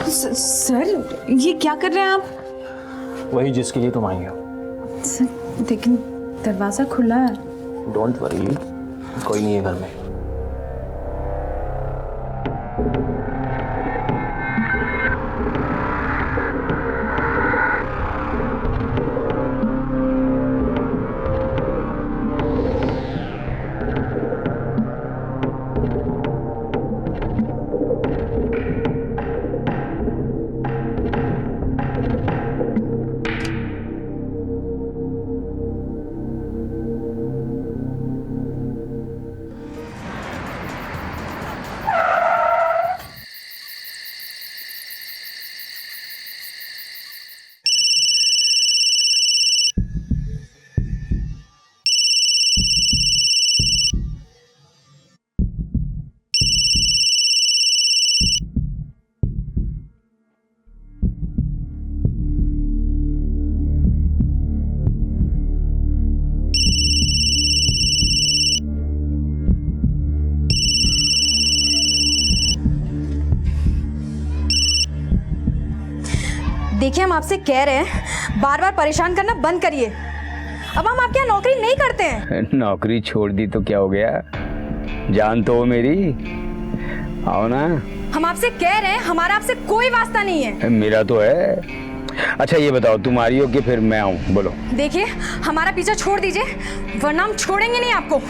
Sir ये क्या कर रहे हैं आप? वही जिसके लिए तुम आई हो। सर लेकिन दरवाजा खुला है। डोंट वरी, कोई नहीं है घर में। देखिए, हम आपसे कह रहे हैं बार बार परेशान करना बंद करिए। अब हम आपके यहाँ नौकरी नहीं करते हैं। नौकरी छोड़ दी तो क्या हो गया? जान तो हो मेरी, आओ ना। हम आपसे कह रहे हैं हमारा आपसे कोई वास्ता नहीं है। मेरा तो है। अच्छा ये बताओ, तुम आ रही हो कि फिर मैं आऊँ? बोलो। देखिए, हमारा पीछा छोड़ दीजिए वरना हम छोड़ेंगे नहीं आपको।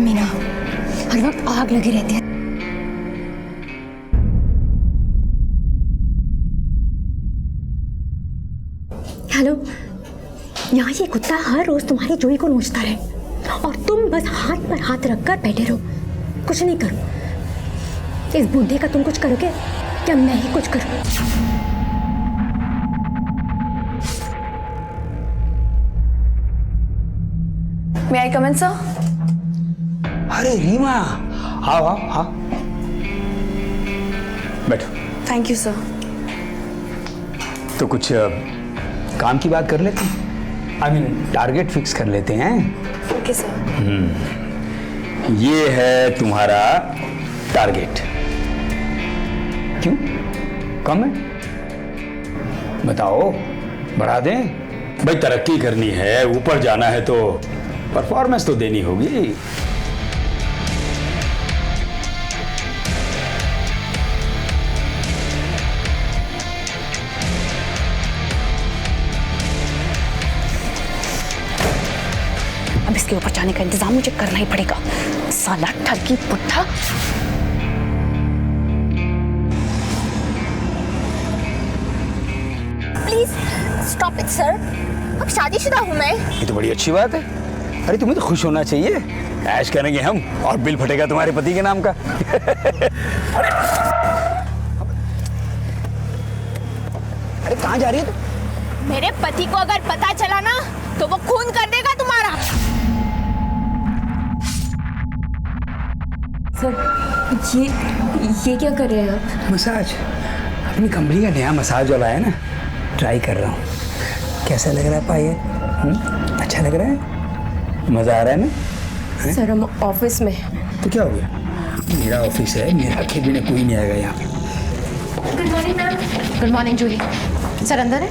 मीना, हर वक्त आग लगी रहती है। हेलो, यहाँ ये कुत्ता हर रोज तुम्हारी जोई को नोचता रहे और तुम बस हाथ पर हाथ रखकर बैठे रहो, कुछ नहीं करो। इस बूढ़े का तुम कुछ करोगे क्या मैं ही कुछ करूँ? मे आई कम इन सर? अरे रीमा, आओ आओ हाँ, बैठो। Thank you sir. तो कुछ काम की बात कर लेते हैं। आई मीन टारगेट फिक्स कर लेते हैं। Okay sir. ये है तुम्हारा टारगेट। क्यों, कम है? बताओ, बढ़ा दें? भाई तरक्की करनी है, ऊपर जाना है तो परफॉर्मेंस तो देनी होगी। अब इसके ऊपर जाने का इंतजाम मुझे करना ही पड़ेगा। साला ठगी पुट्ठा। प्लीज स्टॉप इट सर, अब शादीशुदा हूँ मैं। ये तो बड़ी अच्छी बात है। अरे तुम्हें तो खुश होना चाहिए। ऐश करेंगे हम और बिल फटेगा तुम्हारे पति के नाम का। अरे कहाँ जा रही है तू? मेरे पति को अगर पता चला ना तो वो खून कर देगा तुम्हारा। सर ये क्या कर रहे हैं आप? मसाज, अपनी कंपनी का नया मसाज वाला है ना, ट्राई कर रहा हूँ। कैसा लग रहा है पायल? अच्छा लग रहा है? मजा आ रहा है ना? सर हम ऑफिस में। तो क्या हो गया? मेरा ऑफिस है, मेरा केबिन है, कोई नहीं आएगा यहाँ पे। Good morning ma'am. Good morning Julie. Sir अंदर है?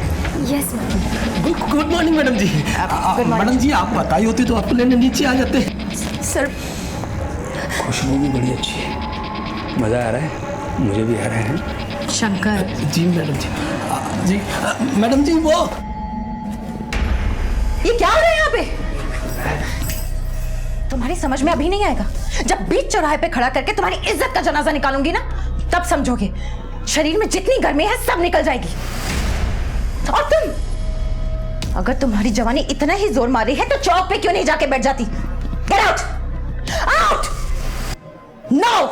Yes ma'am. Good morning madam ji. Madam ji आप बताई होती तो आपको लेने नीचे आ जाते। सर खुशबू भी बड़ी अच्छी है, मजा आ रहा है, मुझे भी आ रहा है। शंकर। जी मैडम जी। जी मैडम जी, वो ये क्या हो रहा है यहाँ पे? तुम्हारी समझ में अभी नहीं आएगा। जब बीच चौराहे पे खड़ा करके तुम्हारी इज्जत का जनाजा निकालूंगी ना, तब समझोगे। शरीर में जितनी गर्मी है सब निकल जाएगी। और तुम, अगर तुम्हारी जवानी इतना ही जोर मारी है तो चौक पे क्यों नहीं जाके बैठ जाती? Get out, out now.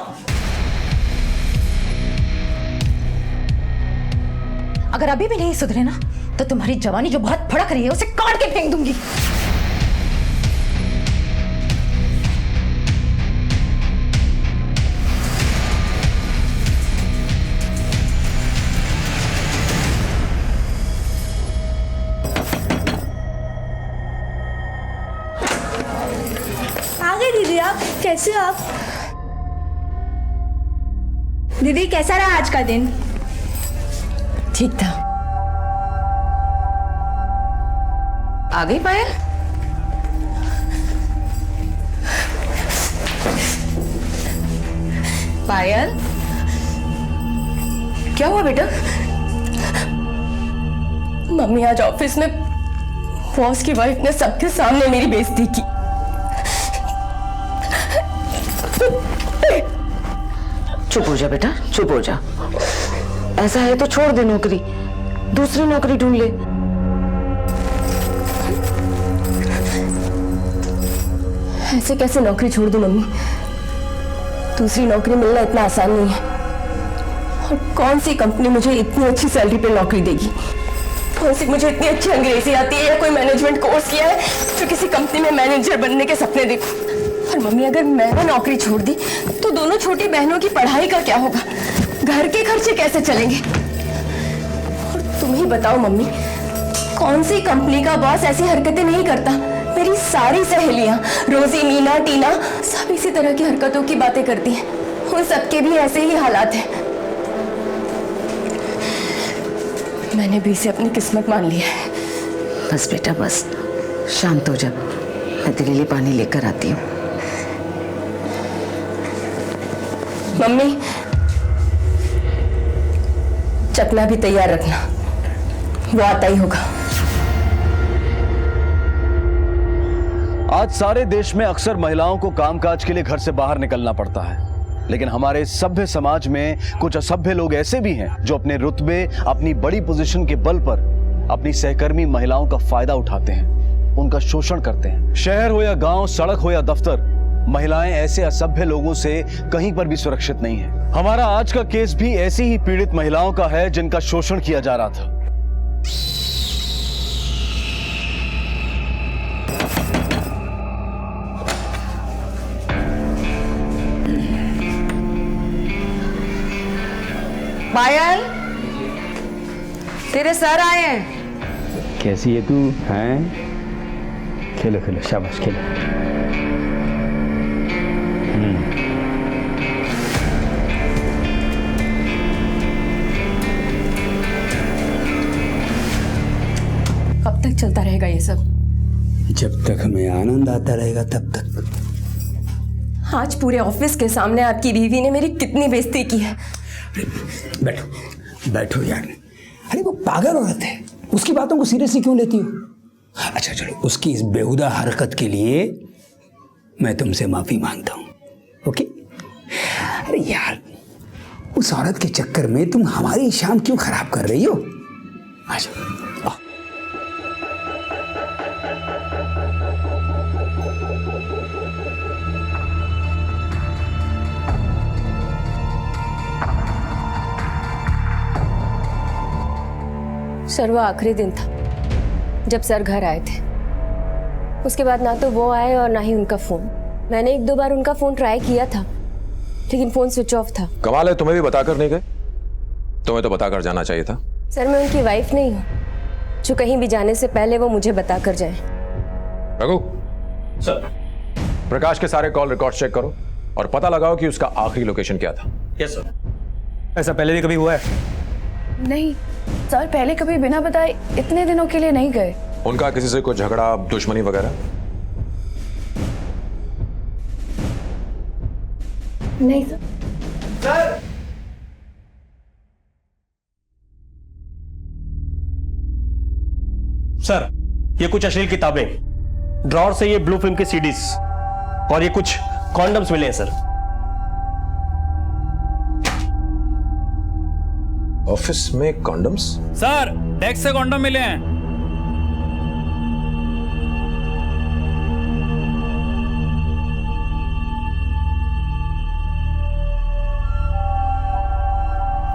अगर अभी भी नहीं सुधरे ना तो तुम्हारी जवानी जो बहुत भड़क रही है उसे काट के फेंक दूंगी। आ गए दीदी आप, कैसे हो आप? दीदी कैसा रहा आज का दिन? ठीक था। आ गई पायल? पायल क्या हुआ बेटा? मम्मी आज ऑफिस में बॉस की वाइफ ने सबके सामने मेरी बेइज्जती की। चुप हो जा बेटा, चुप हो जा। ऐसा है तो छोड़ दे नौकरी, दूसरी नौकरी ढूंढ ले। ऐसे कैसे नौकरी छोड़ दूं मम्मी? दूसरी नौकरी मिलना इतना आसान नहीं है। और कौन सी कंपनी मुझे इतनी अच्छी सैलरी पे नौकरी देगी? कौन सी मुझे इतनी अच्छी अंग्रेजी आती है या कोई मैनेजमेंट कोर्स किया है जो किसी कंपनी में मैनेजर बनने के सपने देखूं? और मम्मी अगर मैंने नौकरी छोड़ दी तो दोनों छोटी बहनों की पढ़ाई का क्या होगा? घर के खर्चे कैसे चलेंगे? और तुम ही बताओ मम्मी, कौन सी कंपनी का बॉस ऐसी हरकतें नहीं करता? मेरी सारी सहेलियां रोजी, मीना, टीना सब इसी तरह की हरकतों की बातें करती हैं। उन सबके भी ऐसे ही हालात हैं। मैंने भी इसे अपनी किस्मत मान लिया है। बस बेटा बस, शांत हो जा। मैं तेरे लिए पानी लेकर आती हूँ। मम्मी चकना भी तैयार रखना, वो आता ही होगा। आज सारे देश में अक्सर महिलाओं को कामकाज के लिए घर से बाहर निकलना पड़ता है, लेकिन हमारे सभ्य समाज में कुछ असभ्य लोग ऐसे भी हैं जो अपने रुतबे, अपनी बड़ी पोजीशन के बल पर अपनी सहकर्मी महिलाओं का फायदा उठाते हैं, उनका शोषण करते हैं। शहर हो या गांव, सड़क हो या दफ्तर, महिलाएं ऐसे असभ्य लोगों से कहीं पर भी सुरक्षित नहीं है। हमारा आज का केस भी ऐसी ही पीड़ित महिलाओं का है जिनका शोषण किया जा रहा था। पायल, तेरे सर आए हैं। कैसी है तू? हैं? खेलो खेलो, शाबाश खेलो। कब तक चलता रहेगा ये सब? जब तक हमें आनंद आता रहेगा तब तक। आज पूरे ऑफिस के सामने आपकी बीवी ने मेरी कितनी बेइज्जती की है। बैठो बैठो यार। अरे वो पागल औरत है, उसकी बातों को सीरियसली क्यों लेती हो? अच्छा चलो, उसकी इस बेहुदा हरकत के लिए मैं तुमसे माफी मांगता हूँ, ओके? अरे यार, उस औरत के चक्कर में तुम हमारी शाम क्यों खराब कर रही हो? अच्छा सर वो आखिरी दिन था जब सर घर आए थे। उसके बाद ना तो वो आए और ना ही उनका फोन। मैंने 1-2 बार उनका फोन ट्राई किया था लेकिन फोन स्विच ऑफ था। कमाल है, तुम्हें भी बताकर नहीं गए? तुम्हें तो बताकर जाना चाहिए था। सर मैं उनकी वाइफ नहीं हूँ जो कहीं भी जाने से पहले वो मुझे बताकर जाए। रघु सर, प्रकाश के सारे कॉल रिकॉर्ड चेक करो और पता लगाओ कि उसका आखिरी लोकेशन क्या था। Yes sir. ऐसा पहले भी कभी हुआ है? नहीं सर, पहले कभी बिना बताए इतने दिनों के लिए नहीं गए। उनका किसी से कोई झगड़ा, दुश्मनी वगैरह? नहीं सर। सर, ये कुछ अश्लील किताबें, ड्रॉर से ये ब्लू फिल्म की सीडीज और ये कुछ कॉन्डम्स मिले हैं सर। ऑफिस में कॉन्डम्स? सर, डेस्क से कॉन्डम मिले हैं।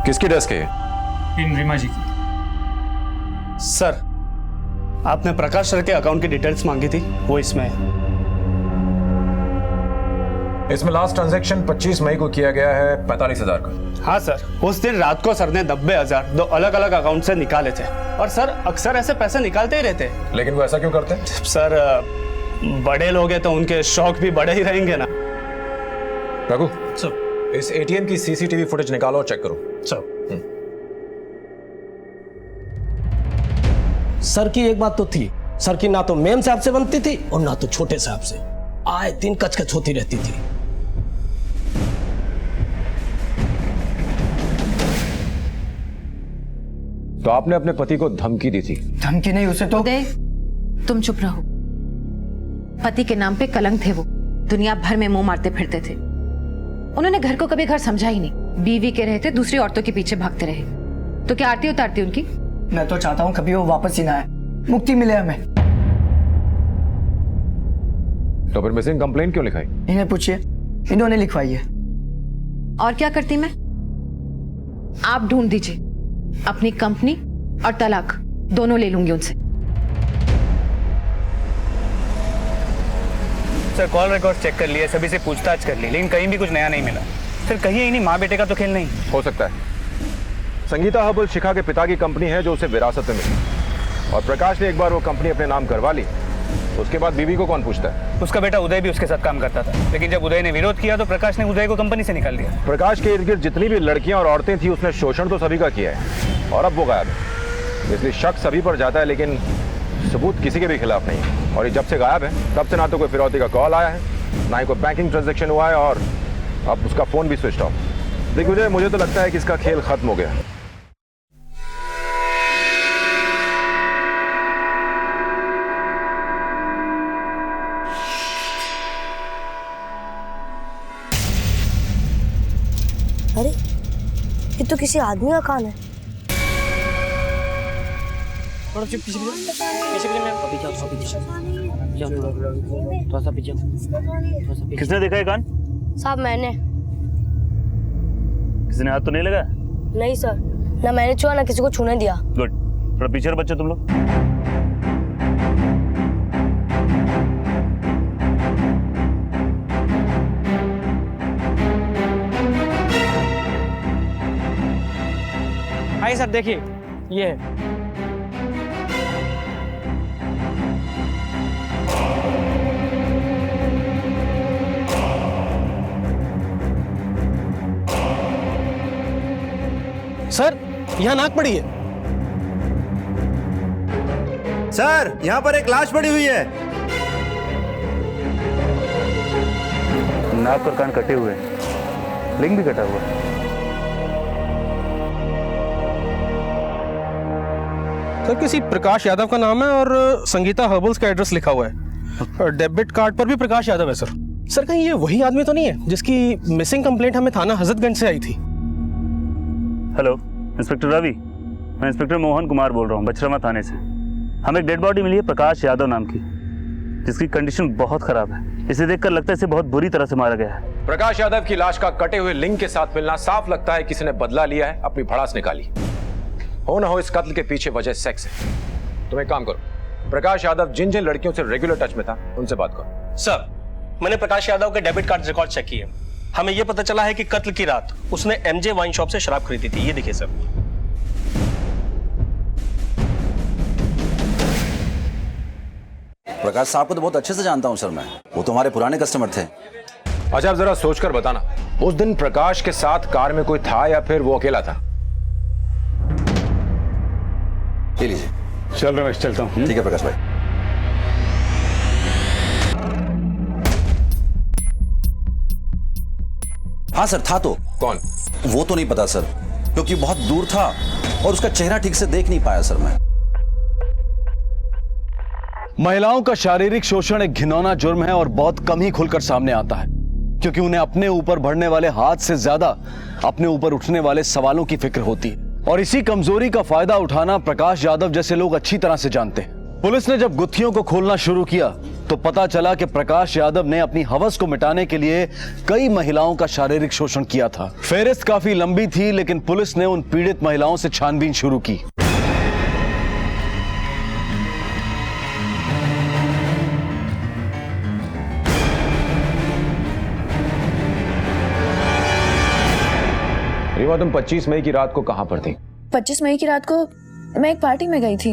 किसकी डेस्क है? इन रीमा जी की। सर, आपने प्रकाश सर के अकाउंट की डिटेल्स मांगी थी, वो इसमें है। इसमें लास्ट ट्रांजैक्शन 25 मई को किया गया है 45,000 का। हाँ सर, उस दिन रात को सर ने 90,000 दो अलग अलग अकाउंट से निकाले थे। और सर अक्सर ऐसे पैसे निकालते ही रहते हैं। लेकिन वो ऐसा क्यों करते हैं? सर बड़े लोग हैं तो उनके शौक भी बड़े ही रहेंगे ना। रघु सर, इस एटीएम की सीसीटीवी फुटेज निकालो और चेक करो। सर की एक बात तो थी, सर की ना तो मेम साहब से बनती थी और ना तो छोटे साहब से, आए दिन कचकच होती रहती थी। तो आपने अपने पति को धमकी दी थी? धमकी नहीं, उसे तो उदय, तुम चुप रहो। पति के नाम पे कलंक थे वो, दुनिया भर में मुंह मारते फिरते थे। उन्होंने घर को कभी घर समझा ही नहीं, बीवी के रहते दूसरी औरतों के पीछे भागते रहे। तो क्या आरती उतारती उनकी? मैं तो चाहता हूँ कभी वो वापस ही ना आए, मुक्ति मिले हमें। तो फिर मिसिंग कंप्लेंट क्यों लिखाई? इन्हें पूछिए, इन्होंने लिखवाई है। और क्या करती मैं? आप ढूंढ दीजिए, अपनी कंपनी और तलाक दोनों ले लूंगी उनसे। सर कॉल रिकॉर्ड चेक कर लिए, सभी से पूछताछ कर ली, लेकिन कहीं भी कुछ नया नहीं मिला। सर कहीं नहीं, माँ बेटे का तो खेल नहीं हो सकता है। संगीता हर्बल शिखा के पिता की कंपनी है जो उसे विरासत में मिली, और प्रकाश ने एक बार वो कंपनी अपने नाम करवा ली, उसके बाद बीवी को कौन पूछता है? उसका बेटा उदय भी उसके साथ काम करता था, लेकिन जब उदय ने विरोध किया तो प्रकाश ने उदय को कंपनी से निकाल दिया। प्रकाश के इर्द गिर्द जितनी भी लड़कियां और औरतें थी उसने शोषण तो सभी का किया है, और अब वो गायब है। इसलिए शक सभी पर जाता है, लेकिन सबूत किसी के भी खिलाफ नहीं है। और ये जब से गायब है तब से ना तो कोई फिरौती का कॉल आया है, ना ही कोई बैंकिंग ट्रांजैक्शन हुआ है, और अब उसका फोन भी स्विच ऑफ। देखिए मुझे तो लगता है कि इसका खेल खत्म हो गया। अरे ये तो किसी आदमी का कान है। किसने देखा है कान? साहब मैंने। किसी ने हाथ तो नहीं लगा? नहीं सर, ना मैंने छुआ ना किसी को छूने दिया। गुड, थोड़ा पीछे रहो बच्चे तुम लोग। आइए सर, देखिए ये है। सर यहाँ नाक पड़ी है। सर यहाँ पर एक लाश पड़ी हुई है। नाक और कान कटे हुए हैं, लिंग भी कटा हुआ है। सर किसी प्रकाश यादव का नाम है और संगीता हर्बल्स का एड्रेस लिखा हुआ है, और डेबिट कार्ड पर भी प्रकाश यादव है। सर सर कहीं ये वही आदमी तो नहीं है जिसकी मिसिंग कंप्लेंट हमें थाना हजरतगंज से आई थी? हेलो, इंस्पेक्टर रवि, मैं इंस्पेक्टर मोहन कुमार बोल रहा हूँ, बछरवा थाने से। हमें एक डेड बॉडी मिली है प्रकाश यादव नाम की, जिसकी कंडीशन बहुत खराब है। इसे देखकर लगता है इसे बहुत बुरी तरह से मारा गया है। प्रकाश यादव की लाश का कटे हुए लिंग के साथ मिलना साफ लगता है किसी ने बदला लिया है, अपनी भड़ास निकाली। हो ना हो इस कत्ल के पीछे वजह सेक्स है। तुम एक काम करो, प्रकाश यादव जिन जिन लड़कियों से रेगुलर टच में था उनसे बात करो। सर मैंने प्रकाश यादव के डेबिट कार्ड रिकॉर्ड चेक किए, हमें यह पता चला है कि कत्ल की रात उसने एमजे वाइन शॉप से शराब खरीदी थी। ये देखिए सर। प्रकाश साहब को तो बहुत अच्छे से जानता हूं सर मैं, वो तो हमारे पुराने कस्टमर थे। अच्छा आप जरा सोचकर बताना, उस दिन प्रकाश के साथ कार में कोई था या फिर वो अकेला था? ले लीजिए। चल रमेश, चलता हूँ। ठीक है प्रकाश भाई। हाँ सर था तो। कौन? वो तो नहीं पता सर, क्योंकि बहुत दूर था और उसका चेहरा ठीक से देख नहीं पाया सर मैं। महिलाओं का शारीरिक शोषण एक घिनौना जुर्म है और बहुत कम ही खुलकर सामने आता है, क्योंकि उन्हें अपने ऊपर बढ़ने वाले हाथ से ज्यादा अपने ऊपर उठने वाले सवालों की फिक्र होती है, और इसी कमजोरी का फायदा उठाना प्रकाश यादव जैसे लोग अच्छी तरह से जानते हैं। पुलिस ने जब गुत्थियों को खोलना शुरू किया तो पता चला कि प्रकाश यादव ने अपनी हवस को मिटाने के लिए कई महिलाओं का शारीरिक शोषण किया था। फेहरिस्त काफी लंबी थी, लेकिन पुलिस ने उन पीड़ित महिलाओं से छानबीन शुरू की। रीमा, तुम 25 मई की रात को कहां पर थी? 25 मई की रात को मैं एक पार्टी में गई थी।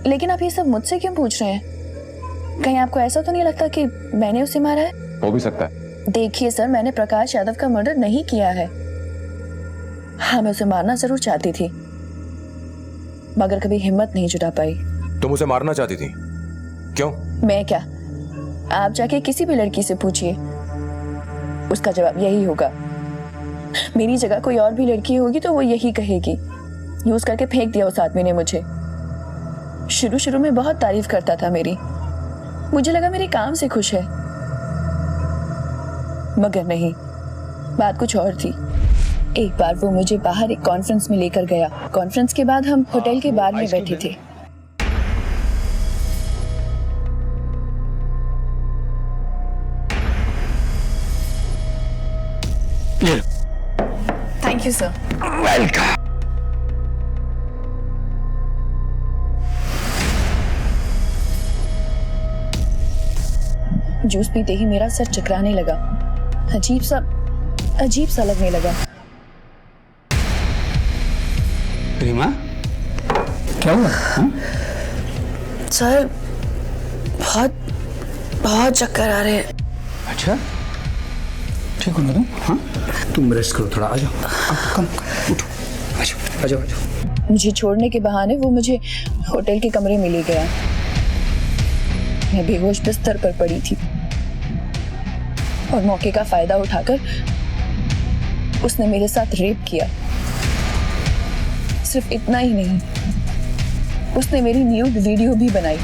लेकिन आप ये सब मुझसे क्यों पूछ रहे हैं? कहीं आपको ऐसा तो नहीं लगता कि मैंने उसे मारा है? हो भी सकता है। देखिए सर, मैंने प्रकाश यादव का मर्डर नहीं किया है। हाँ, मैं उसे मारना जरूर चाहती थी, मगर कभी हिम्मत नहीं जुटा पाई। तुम उसे मारना चाहती थी? क्यों? मैं क्या, आप जाके किसी भी लड़की से पूछिए, उसका जवाब यही होगा। मेरी जगह कोई और भी लड़की होगी तो वो यही कहेगी। यूज करके फेंक दिया उस आदमी ने मुझे। शुरू शुरू में बहुत तारीफ करता था मेरी, मुझे लगा मेरे काम से खुश है, मगर नहीं, बात कुछ और थी। एक बार वो मुझे बाहर एक कॉन्फ्रेंस में लेकर गया। कॉन्फ्रेंस के बाद हम होटल के बार में बैठे थे। Thank you sir. Welcome. Juice पीते ही मेरा सर चकराने लगा, अजीब सा लगने लगा। रीमा, क्या हुआ? सर, बहुत चक्कर आ रहे हैं। अच्छा, ठीक हो ना तुम? हाँ, तुम रेस्ट करो थोड़ा। आ जाओ, कम उठो, आ जाओ। मुझे छोड़ने के बहाने वो मुझे होटल के कमरे में ले गया। मैं बेहोश बिस्तर पर पड़ी थी और मौके का फायदा उठाकर उसने मेरे साथ रेप किया। सिर्फ इतना ही नहीं, उसने मेरी न्यूड वीडियो भी बनाई।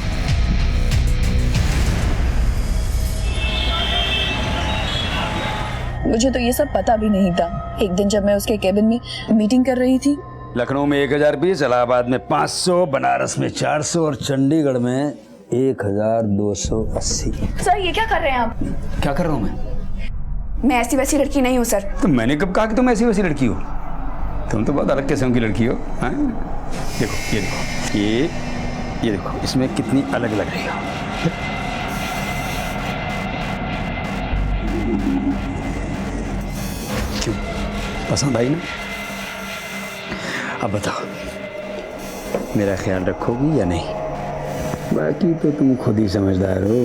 मुझे तो ये सब पता भी नहीं था। एक दिन जब मैं उसके केबिन में मीटिंग कर रही थी, लखनऊ में 1020, इलाहाबाद में 500, बनारस में 400 और चंडीगढ़ में 1280। सर ये क्या कर रहे हैं आप? क्या कर रहा हूँ मैं ऐसी वैसी लड़की नहीं हूँ सर। तो मैंने कब कहा कि तुम ऐसी वैसी लड़की हो? तुम तो बहुत अलग किस्म की लड़की हो। हाँ? देखो, ये देखो, इसमें कितनी अलग लग रही हो। क्यों, पसंद आई ना? अब बताओ, मेरा ख्याल रखोगी या नहीं? बाकी तो तुम खुद ही समझदार हो।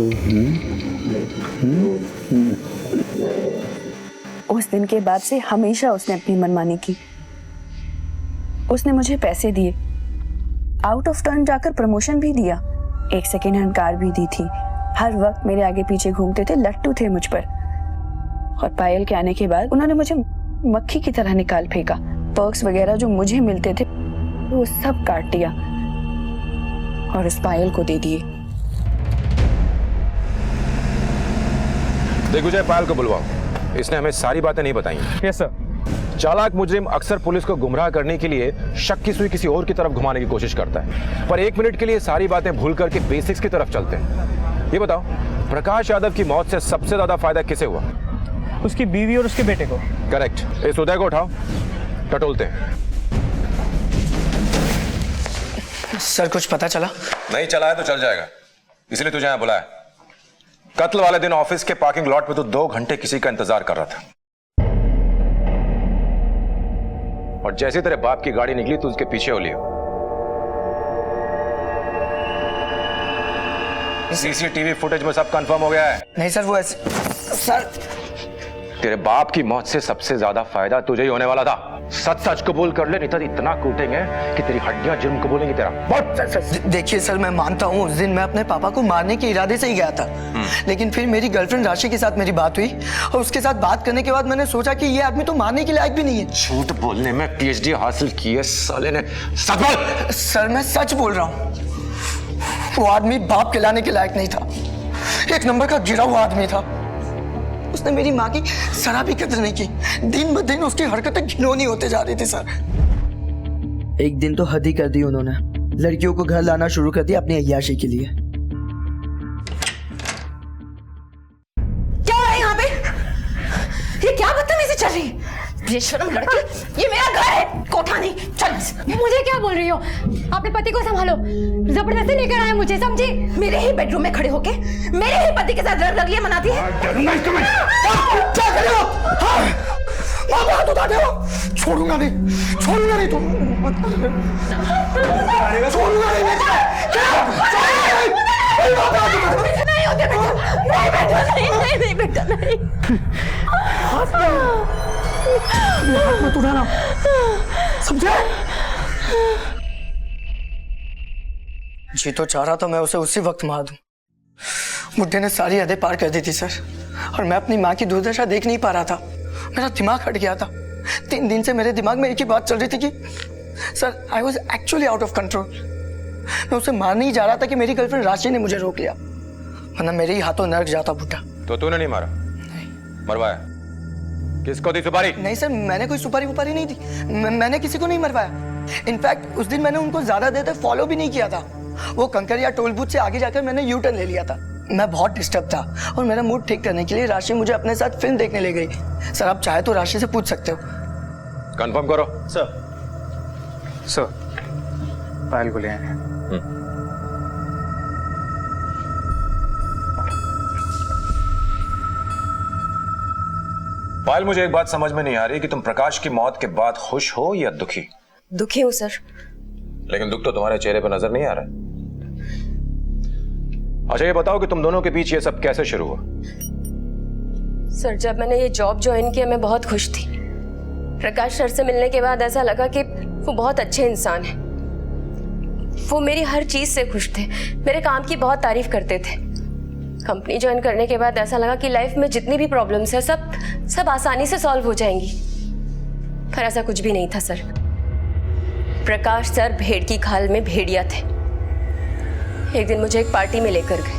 उस दिन के बाद से हमेशा उसने अपनी मनमानी की। उसने मुझे पैसे दिए, आउट ऑफ टर्न जाकर प्रमोशन भी दिया, एक सेकेंड हैंड कार भी दी थी। हर वक्त मेरे आगे पीछे घूमते थे, लट्टू थे मुझ पर। और पायल के आने के बाद उन्होंने मुझे मक्खी की तरह निकाल फेंका। पर्क्स वगैरह जो मुझे मिलते थे वो सब काट दिया और उस पायल को दे दिए। दिग्विजय, पायल को बुलवाओ, इसने हमें सारी बातें नहीं बताई। Yes sir. चालाक मुजरिम अक्सर पुलिस को गुमराह करने के लिए शक की सुई किसी और की तरफ घुमाने की कोशिश करता है, पर 1 मिनट के लिए सारी बातें भूल करके बेसिक्स की तरफ चलते हैं। ये बताओ, प्रकाश यादव की मौत से सबसे ज्यादा फायदा किसे हुआ? उसकी बीवी और उसके बेटे को। करेक्ट। इस उदय को उठाओ, टटोलते हैं। सर कुछ पता चला? नहीं चला है तो चल जाएगा, इसलिए तुझे यहां बुलाया। कत्ल वाले दिन ऑफिस के पार्किंग लॉट में तो 2 घंटे किसी का इंतजार कर रहा था, और जैसे तेरे बाप की गाड़ी निकली तो उसके पीछे हो लियो। सीसीटीवी फुटेज में सब कंफर्म हो गया है। नहीं सर, वो ऐसे सर, तेरे बाप की मौत से सबसे ज्यादा फायदा तुझे ही होने वाला था। सच सच कबूल कर ले, नहीं तो इतना कूटेंगे कि तेरी हड्डियां जुर्म कबूलेंगी तेरा। बहुत देखिए सर, मैं मानता हूँ उस दिन मैं अपने पापा को मारने के इरादे से ही गया था, लेकिन फिर मेरी गर्लफ्रेंड राशि के साथ मेरी बात हुई और उसके साथ बात करने के बाद मैंने सोचा कि ये आदमी तो मारने के लायक भी नहीं है। झूठ बोलने में पीएचडी हासिल की है साले ने। सच बोल। सर मैं सच बोल रहा हूँ, वो आदमी बाप कहलाने के लायक नहीं था, एक नंबर का गिरा हुआ आदमी था। उसने मेरी माँ की जरा भी कदर नहीं की। दिन ब दिन उसकी हरकतें घिनौनी होते जा रही थी सर। एक दिन तो हद ही कर दी उन्होंने, लड़कियों को घर लाना शुरू कर दिया अपनी अय्याशी के लिए। क्या हो रहा है यहाँ पे? ये क्या बदतमीजी चल रही है? बेशरम लड़की, ये मेरा घर है, कोठा नहीं। चल। मुझे क्या बोल रही हो? अपने पति को संभालो, जबरदस्ती लेकर आए मुझे, समझी? मेरे ही बेडरूम में खड़े होके मेरे ही पति के साथ रंगलियां मनाती है। डरूंगा तुम्हें। क्या कर रहे हो? माँ पे हाथ उठाते हो, छोड़ूंगा नहीं तू, छोड़ूंगा नहीं नहीं होते बेटा, नहीं बेटा, नहीं बेटा, नहीं। हाथ मत उठाना, समझे? जी तो चाह रहा था मैं उसे उसी वक्त मार दूं। बुड्ढे ने सारी हदें पार कर दी थी सर, और मैं अपनी माँ की दुर्दशा देख नहीं पा रहा था। मेरा दिमाग हट गया था। 3 दिन से मेरे दिमाग में एक ही बात चल रही थी कि sir I was actually out of control. मैं उसे मारने ही जा रहा था कि मेरी गर्लफ्रेंड राशि ने मुझे रोक लिया, वरना मेरे ही हाथों नरक जाता बुड्ढा। तो तूने नहीं मारा? नहीं। मरवाया? किसको दी सुपारी? नहीं सर, मैंने कोई सुपारी वुपारी नहीं दी, मैंने किसी को नहीं मरवाया। इनफैक्ट उस दिन मैंने उनको ज्यादा देर तक फॉलो भी नहीं किया था। वो कंकरिया टोल बूथ से आगे जाकर मैंने यू टर्न ले लिया था। मैं बहुत डिस्टर्ब था और मेरा मूड ठीक करने के लिए राशि मुझे अपने साथ फिल्म देखने ले गई। सर आप चाहे तो राशि से पूछ सकते हो। कंफर्म करो। सर पायल को ले आए। पायल, मुझे एक बात समझ में नहीं आ रही कि तुम प्रकाश की मौत के बाद खुश हो या दुखी? दुखी हूँ सर। लेकिन दुख तो तुम्हारे चेहरे पर नजर नहीं आ रहा है। अच्छा ये बताओ कि तुम दोनों के बीच ये सब कैसे शुरू हुआ? सर जब मैंने ये जॉब ज्वाइन किया मैं बहुत खुश थी। प्रकाश सर से मिलने के बाद ऐसा लगा कि वो बहुत अच्छे इंसान हैं। वो मेरी हर चीज से खुश थे, मेरे काम की बहुत तारीफ करते थे। कंपनी ज्वाइन करने के बाद ऐसा लगा कि लाइफ में जितनी भी प्रॉब्लम्स है सब आसानी से सॉल्व हो जाएंगी, पर ऐसा कुछ भी नहीं था सर। प्रकाश सर भेड़ की खाल में भेड़िया थे। एक दिन मुझे एक पार्टी में लेकर गए,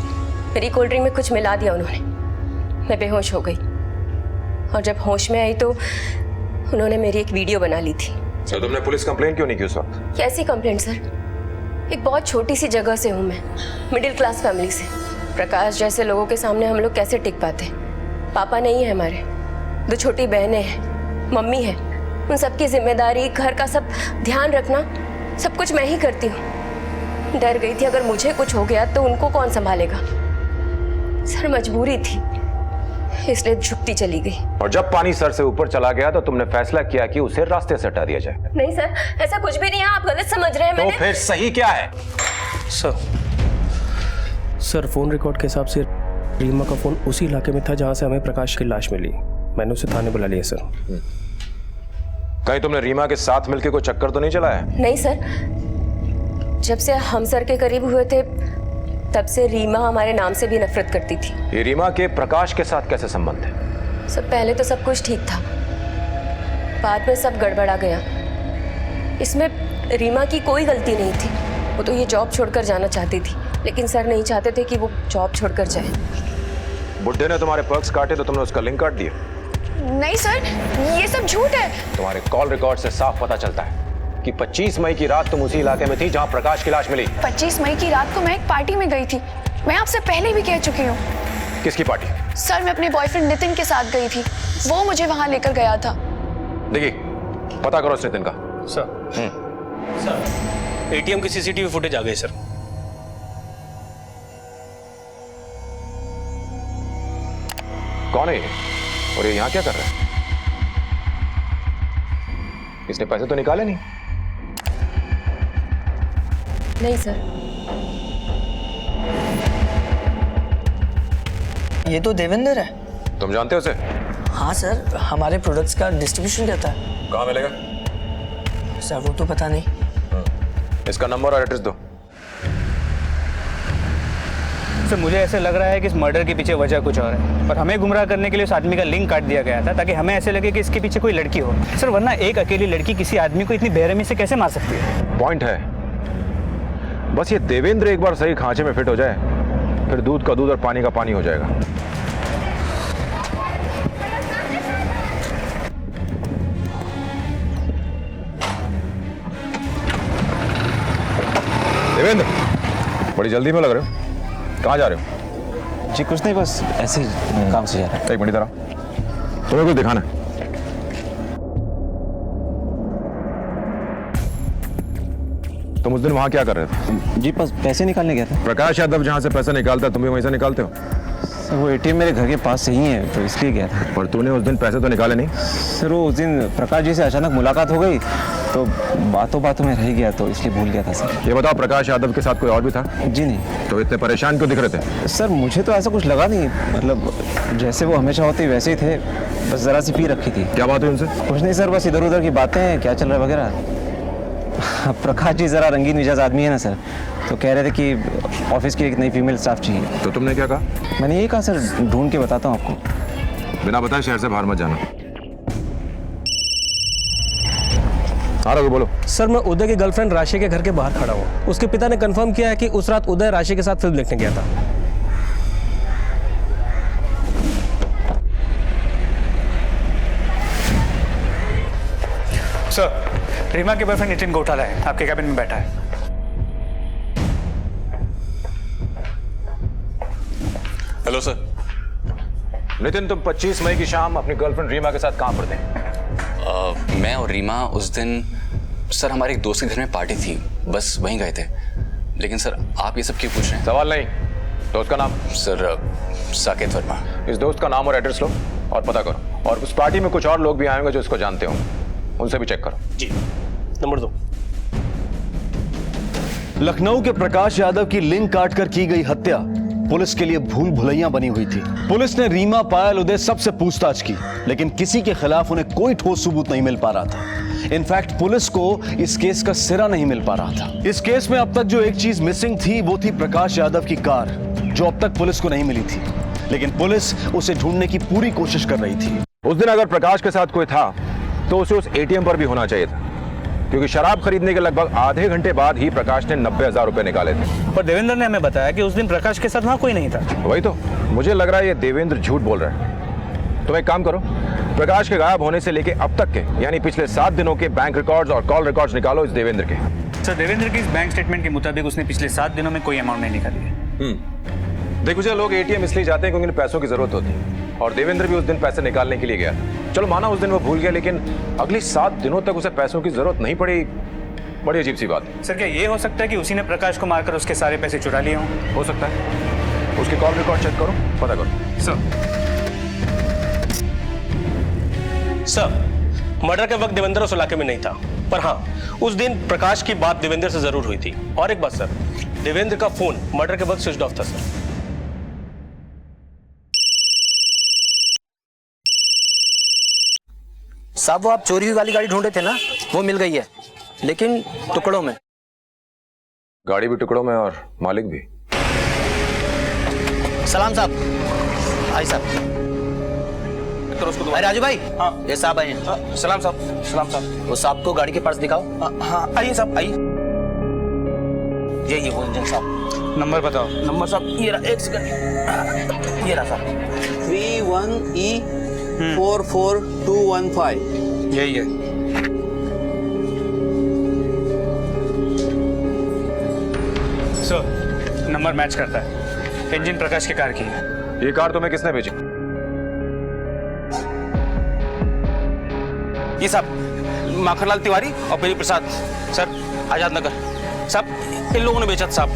मेरी कोल्ड ड्रिंक में कुछ मिला दिया उन्होंने, मैं बेहोश हो गई और जब होश में आई तो उन्होंने मेरी एक वीडियो बना ली थी। तो तुमने पुलिस कंप्लेंट क्यों नहीं की उस वक्त? कैसी कंप्लेंट सर? एक बहुत छोटी सी जगह से हूँ मैं, मिडिल क्लास फैमिली से। प्रकाश जैसे लोगों के सामने हम लोग कैसे टिक पाते? पापा नहीं है हमारे, 2 छोटी बहनें हैं, मम्मी है, उन सबकी जिम्मेदारी, घर का सब ध्यान रखना, सब कुछ मैं ही करती हूँ। डर गई थी अगर मुझे कुछ हो गया तो उनको कौन संभालेगा। सर मजबूरी थी, इसलिए झुकती चली गई। और जब पानी सर से ऊपर चला गया तो तुमने फैसला किया कि उसे रास्ते से हटा दिया जाए? नहीं सर, ऐसा कुछ भी नहीं है, आप गलत समझ रहे हैं। तो फिर सही क्या है? सर फोन रिकॉर्ड के हिसाब से रीमा का फोन उसी इलाके में था जहां से हमें प्रकाश की लाश मिली। मैंने उसे थाने बुला लिया सर। कहीं तुमने रीमा के साथ मिलकर कोई चक्कर तो नहीं चलाया? नहीं सर, जब से हम सर के करीब हुए थे तब से रीमा हमारे नाम से भी नफरत करती थी। ये रीमा के प्रकाश के साथ कैसे संबंध है? सर पहले तो सब कुछ ठीक था, बाद में सब गड़बड़ा गया। इसमें रीमा की कोई गलती नहीं थी, वो तो ये जॉब छोड़कर जाना चाहती थी, लेकिन सर नहीं चाहते थे कि वो जॉब छोड़कर जाए। बुड्ढे ने तुम्हारे पर्क्स काटे तो तुमने उसका लिंक काट दिया? नहीं सर, ये सब झूठ है। तुम्हारे कॉल रिकॉर्ड से साफ पता चलता है कि 25 मई की रात तुम उसी इलाके में थी जहां प्रकाश की लाश मिली। 25 मई की रात को मैं एक पार्टी में गई थी, मैं आपसे पहले भी कह चुकी हूँ। किसकी पार्टी? सर मैं अपने बॉयफ्रेंड नितिन के साथ गई थी, वो मुझे वहां लेकर गया था। देखिए पता करो उस नितिन का। सर एटीएम की सीसीटीवी फुटेज आ गई सर। कौन है ये और ये यहाँ क्या कर रहा है? इसने पैसे तो निकाले नहीं? नहीं सर। ये तो देवेंद्र है। तुम जानते हो उसे? हाँ सर, हमारे प्रोडक्ट्स का डिस्ट्रीब्यूशन करता है। कहाँ मिलेगा? सर वो तो पता नहीं। इसका नंबर और एड्रेस दो। सर मुझे ऐसे लग रहा है कि इस मर्डर के पीछे वजह कुछ और है और हमें गुमराह करने के लिए उस आदमी का लिंक काट दिया गया था ताकि हमें ऐसे लगे कि इसके पीछे कोई लड़की हो। सर वरना एक अकेली लड़की किसी आदमी को इतनी बेरहमी से कैसे मार सकती है? पॉइंट है, बस ये देवेंद्र एक बार सही खांचे में फिट हो जाए फिर दूध का दूध और पानी का पानी हो जाएगा। देवेंद्र बड़ी जल्दी में लग रहे हो, कहाँ जा रहे हो? जी कुछ नहीं, बस ऐसे ही काम से जा रहा है। एक मिनट जरा, तुम्हें कुछ दिखाना है। तुम उस दिन वहां क्या कर रहे थे? जी बस पैसे निकालने गया था। प्रकाश यादव जहां से पैसा निकालता है तुम भी वहीं से निकालते हो? सर वो एटीएम मेरे घर के पास से ही है तो इसलिए गया था। और तूने उस दिन पैसे तो निकाले नहीं? सर वो उस दिन प्रकाश जी से अचानक मुलाकात हो गई तो बातों बातों में रह गया तो इसलिए भूल गया था सर। ये बताओ, प्रकाश यादव के साथ कोई और भी था? जी नहीं। तो इतने परेशान क्यों दिख रहे थे? सर मुझे तो ऐसा कुछ लगा नहीं, मतलब जैसे वो हमेशा होते वैसे ही थे, बस ज़रा सी पी रखी थी। क्या बात हुई उनसे? कुछ नहीं सर, बस इधर उधर की बातें, क्या चल रहा है वगैरह। प्रकाश जी ज़रा रंगीन मिजाज आदमी है ना सर, तो कह रहे थे कि ऑफिस की एक नई फीमेल स्टाफ चाहिए। तो तुमने क्या कहा? मैंने यही कहा सर, ढूंढ के बताता हूँ आपको। बिना बताए शहर से बाहर मत जाना। हाँ बोलो। सर मैं उदय की गर्लफ्रेंड राशि के घर के बाहर खड़ा हूँ। उसके पिता ने कंफर्म किया है कि उस रात उदय राशि के साथ फिल्म देखने गया था। सर, रीमा के बॉयफ्रेंड नितिन गोठाला है, आपके कैबिन में बैठा है। Hello sir. नितिन, तुम 25 मई की शाम अपनी गर्लफ्रेंड रीमा के साथ कहां पर थे? मैं और रीमा उस दिन सर हमारे एक दोस्त के घर में पार्टी थी, बस वहीं गए थे। लेकिन सर आप ये सब क्यों पूछ रहे हैं? सवाल नहीं, दोस्त का नाम? सर साकेत वर्मा। इस दोस्त का नाम और एड्रेस लो और पता करो। और उस पार्टी में कुछ और लोग भी आएंगे जो इसको जानते होंगे, उनसे भी चेक करो। जी। नंबर 2। लखनऊ के प्रकाश यादव की लिंक काटकर की गई हत्या पुलिस के लिए भूल भुलैया बनी हुई थी। पुलिस ने रीमा, पायल, उदय सबसे पूछताछ की, लेकिन किसी के खिलाफ उन्हें कोई ठोस सबूत नहीं मिल पा रहा था। इनफैक्ट पुलिस को इस केस का सिरा नहीं मिल पा रहा था। इस केस में अब तक जो एक चीज मिसिंग थी वो थी प्रकाश यादव की कार, जो अब तक पुलिस को नहीं मिली थी, लेकिन पुलिस उसे ढूंढने की पूरी कोशिश कर रही थी। उस दिन अगर प्रकाश के साथ कोई था तो उसे उस एटीएम पर भी होना चाहिए था, क्योंकि शराब खरीदने के लगभग आधे घंटे बाद ही प्रकाश ने 90,000 रुपए निकाले थे। पर देवेंद्र ने हमें बताया कि उस दिन प्रकाश के साथ वहां कोई नहीं था। वही तो, मुझे लग रहा है ये देवेंद्र झूठ बोल रहा है। तुम एक काम करो, प्रकाश के गायब होने से लेके अब तक के यानी पिछले 7 दिनों के बैंक रिकॉर्ड्स और कॉल रिकॉर्ड्स निकालो इस देवेंद्र के। सर देवेंद्र की इस बैंक स्टेटमेंट के मुताबिक उसने पिछले 7 दिनों में कोई अमाउंट नहीं निकाली है। देखो जी, लोग एटीएम इसलिए जाते हैं क्योंकि उन्हें पैसों की जरूरत होती है, और देवेंद्र भी उस दिन पैसे निकालने के लिए गया था। चलो माना उस दिन वो भूल गया, लेकिन अगली 7 दिनों तक उसे पैसों की जरूरत नहीं पड़ी। बड़ी अजीब सी बात है। सर क्या ये हो सकता है कि उसी ने प्रकाश को मारकर उसके सारे पैसे चुरा लिए हों? हो सकता है। उसकी कॉल रिकॉर्ड चेक करो, पता करो। सर मर्डर के वक्त देवेंद्र उस इलाके में नहीं था, पर हाँ उस दिन प्रकाश की बात देवेंद्र से जरूर हुई थी। और एक बात सर, देवेंद्र का फोन मर्डर के वक्त स्विच ऑफ था सर। साहब वो आप चोरी हुई वाली गाड़ी ढूंढे थे ना, वो मिल गई है, लेकिन टुकड़ों में। गाड़ी भी टुकड़ों में और मालिक भी। सलाम साहब। आई साहब। अरे राजू भाई। हाँ ये साहब आए हैं। सलाम साहब। सलाम साहब। वो साहब को गाड़ी के पर्स दिखाओ। हाँ आइए साहब आइए। ये वो इंजन साहब। नंबर बताओ। नंबर साहब ये रहा, एक सेकंड, ये रहा साहब 31E 44215। यही है। सर नंबर मैच करता है, इंजन प्रकाश की कार की है। ये कार तुम्हें किसने भेजी? ये साहब माखनलाल तिवारी और बेरी प्रसाद सर, आजाद नगर साहब, इन लोगों ने बेचा था साहब।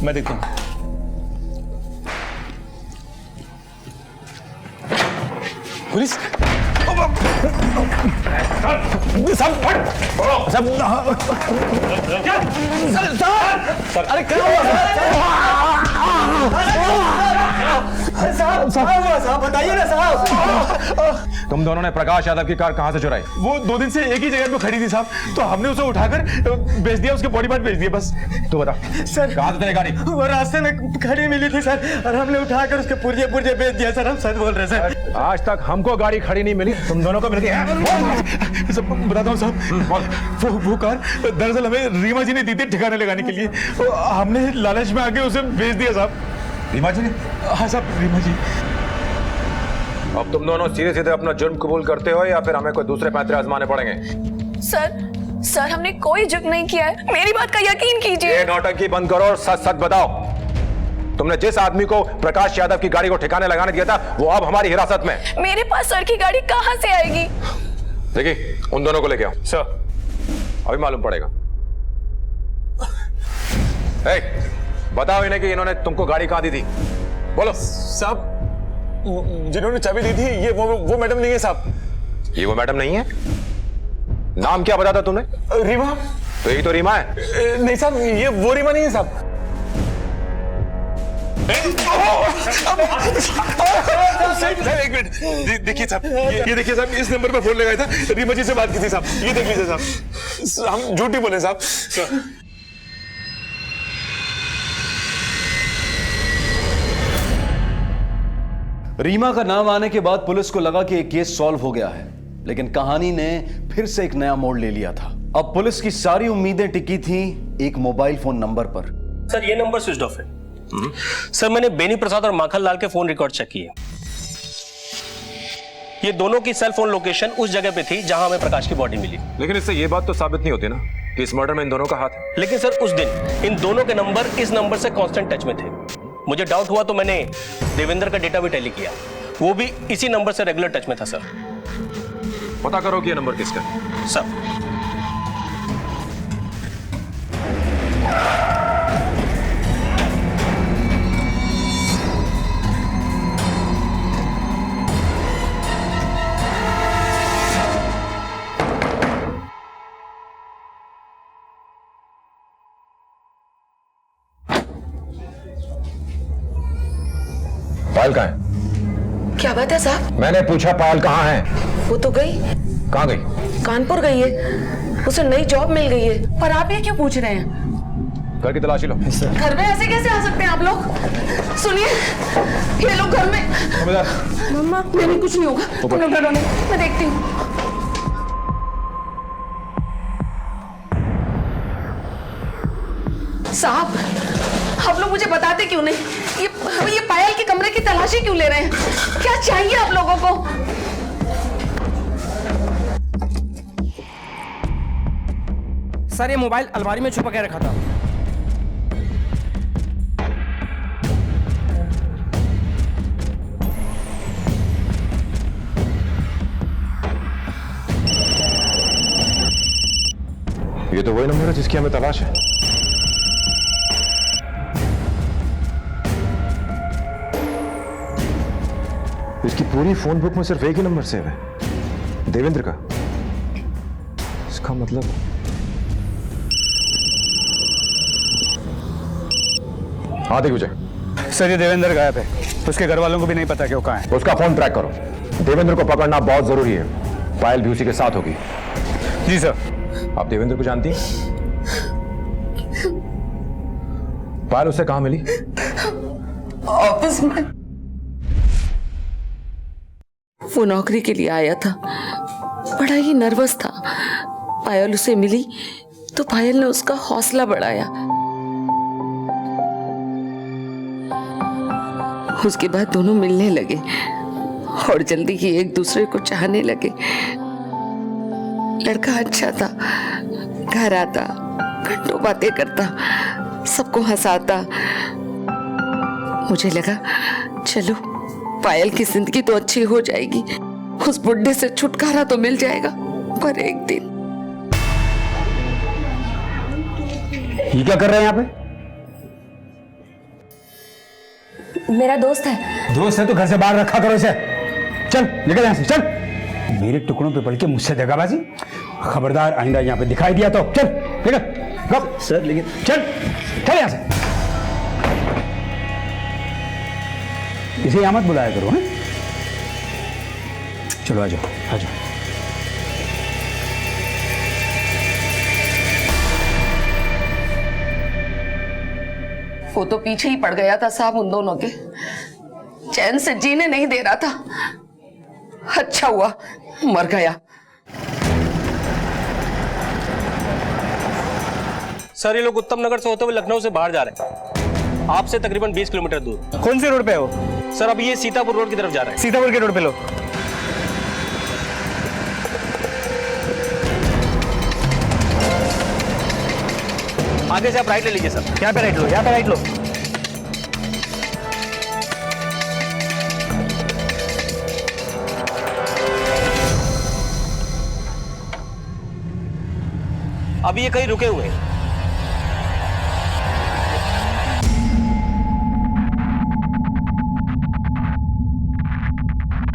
मैं देखता हूँ। पुलिस अरे क्या हुआ साहब, बताइए ना साहब। तुम दोनों ने प्रकाश यादव की कार कहां से चुराई? वो 2 दिन से एक ही जगह पे खड़ी थी साहब, तो हमने उसे उठाकर बेच दिया, उसके बॉडी पार्ट बेच दिए बस। तू बता सर, कहां से तेरी गाड़ी? वो रास्ते में खड़ी मिली थी सर, और हमने उठाकर उसके पुर्जे पुर्जे बेच दिया सर। हम सच बोल रहे सर। आज तक हमको गाड़ी खड़ी नहीं मिली, तुम दोनों को मिल गई। सब बताता हूँ साहब, वो कार दरअसल हमें रीमा जी ने दी थी ठिकाने लगाने के लिए, तो हमने लालच में आके उसे बेच दिया साहब। रीमा जी ने? हाँ साहब, रीमा जी। अब तुम दोनों सीधे सीधे अपना जुर्म कबूल करते हो या फिर हमें कोई दूसरे पैंतरे आजमाने पड़ेंगे? सर हमने कोई जुर्म नहीं किया है, मेरी बात का यकीन कीजिए। ये नौटंकी बंद करो और सच सच बताओ, तुमने जिस आदमी को प्रकाश यादव की गाड़ी को ठिकाने लगाने दिया था वो अब हमारी हिरासत में है। मेरे पास सर की गाड़ी कहां से आएगी? देखिए उन दोनों को लेके आओ। सर अभी मालूम पड़ेगा। बताओ इन्हें कि इन्होंने तुमको गाड़ी कहां दी थी, बोलो। साहब जिन्होंने चाबी दी थी ये वो मैडम नहीं है साहब। ये वो मैडम नहीं है? नाम क्या बताया था तुमने? रीमा। तो यही तो रीमा है। नहीं साहब ये वो रीमा नहीं है साहब। एक मिनट देखिए साहब, ये देखिए साहब, इस नंबर पर फोन लगाया था, रीमा जी से बात की थी साहब। ये देख लीजिए साहब, हम झूठ नहीं बोले साहब। रीमा का नाम आने के बाद पुलिस को लगा कि एक केस सॉल्व हो गया है, लेकिन कहानी ने फिर से एक नया मोड़ ले लिया था। अब पुलिस की सारी उम्मीदें टिकी थी एक मोबाइल फोन नंबर पर। सर ये नंबर स्विच ऑफ है। सर मैंने बेनी प्रसाद और माखन लाल के फोन रिकॉर्ड चेक किए। ये दोनों की सेल फोन लोकेशन उस जगह पे थी जहां हमें प्रकाश की बॉडी मिली। लेकिन इससे ये बात तो साबित नहीं होती ना कि इस मर्डर में इन दोनों का हाथ है। लेकिन सर उस दिन इन दोनों के नंबर इस नंबर से कांस्टेंट टच में थे। मुझे डाउट हुआ तो मैंने देवेंद्र का डेटा भी टैली किया, वो भी इसी नंबर से रेगुलर टच में था। सर पता करो कि ये नंबर किसका है। सर पायल कहाँ है? क्या बात है साहब? मैंने पूछा पायल कहाँ है? वो तो गई। कहाँ गई? कानपुर गई है, उसे नई जॉब मिल गई है। पर आप ये क्यों पूछ रहे हैं? घर की तलाशी लो। घर में ऐसे कैसे आ सकते हैं आप लोग? सुनिए, ये लोग घर में। मम्मा नहीं कुछ नहीं होगा, तुम लोग डरो नहीं, मैं देखती हूँ। साहब आप लोग मुझे बताते क्यों नहीं? ये पायल के कमरे की तलाशी क्यों ले रहे हैं? क्या चाहिए आप लोगों को? सर ये मोबाइल अलमारी में छुपा के रखा था। ये तो वही नंबर है जिसकी हमें तलाश है। इसकी पूरी फोन बुक में सिर्फ एक ही नंबर सेव है, देवेंद्र का। इसका मतलब हाँ दिग्विजय। सर ये देवेंद्र गायब है, उसके घर वालों को भी नहीं पता कि वो कहाँ है। उसका फोन ट्रैक करो, देवेंद्र को पकड़ना बहुत जरूरी है। पायल भी उसी के साथ होगी। जी सर। आप देवेंद्र को जानती हैं? पायल उसे कहाँ मिली? ऑफिस में। वो नौकरी के लिए आया था, बड़ा ही नर्वस था। पायल उसे मिली तो पायल ने उसका हौसला बढ़ाया। उसके बाद दोनों मिलने लगे और जल्दी ही एक दूसरे को चाहने लगे। लड़का अच्छा था, घर आता, घंटों बातें करता, सबको हंसाता। मुझे लगा चलो पायल की जिंदगी तो अच्छी हो जाएगी, उस बुढ़े से छुटकारा तो मिल जाएगा। पर एक दिन ये क्या कर रहे हैं यहाँ पे? मेरा दोस्त है। दोस्त है तो घर से बाहर रखा करो इसे। चल निकल यहाँ से, चल। मेरे टुकड़ों पे पड़ के मुझसे दगाबाजी, खबरदार आइंदा यहाँ पे दिखाई दिया तो चल निकल। सर लेकिन चल चल यहाँ से। इसे यहाँ मत बुलाया करो। हैं चलो आ जाओ आ जाओ। वो तो पीछे ही पड़ गया था साहब उन दोनों के, चैन से जीने नहीं दे रहा था। अच्छा हुआ मर गया। सर ये लोग उत्तम नगर से होते हुए लखनऊ से बाहर जा रहे हैं, आपसे तकरीबन 20 किलोमीटर दूर। कौन से रोड पे हो? सर अब ये सीतापुर रोड की तरफ जा रहे हैं। सीतापुर के रोड पे लो। आगे से आप राइट ले लीजिए सर। यहाँ पे राइट लो, यहाँ पे राइट लो। अभी ये कहीं रुके हुए हैं।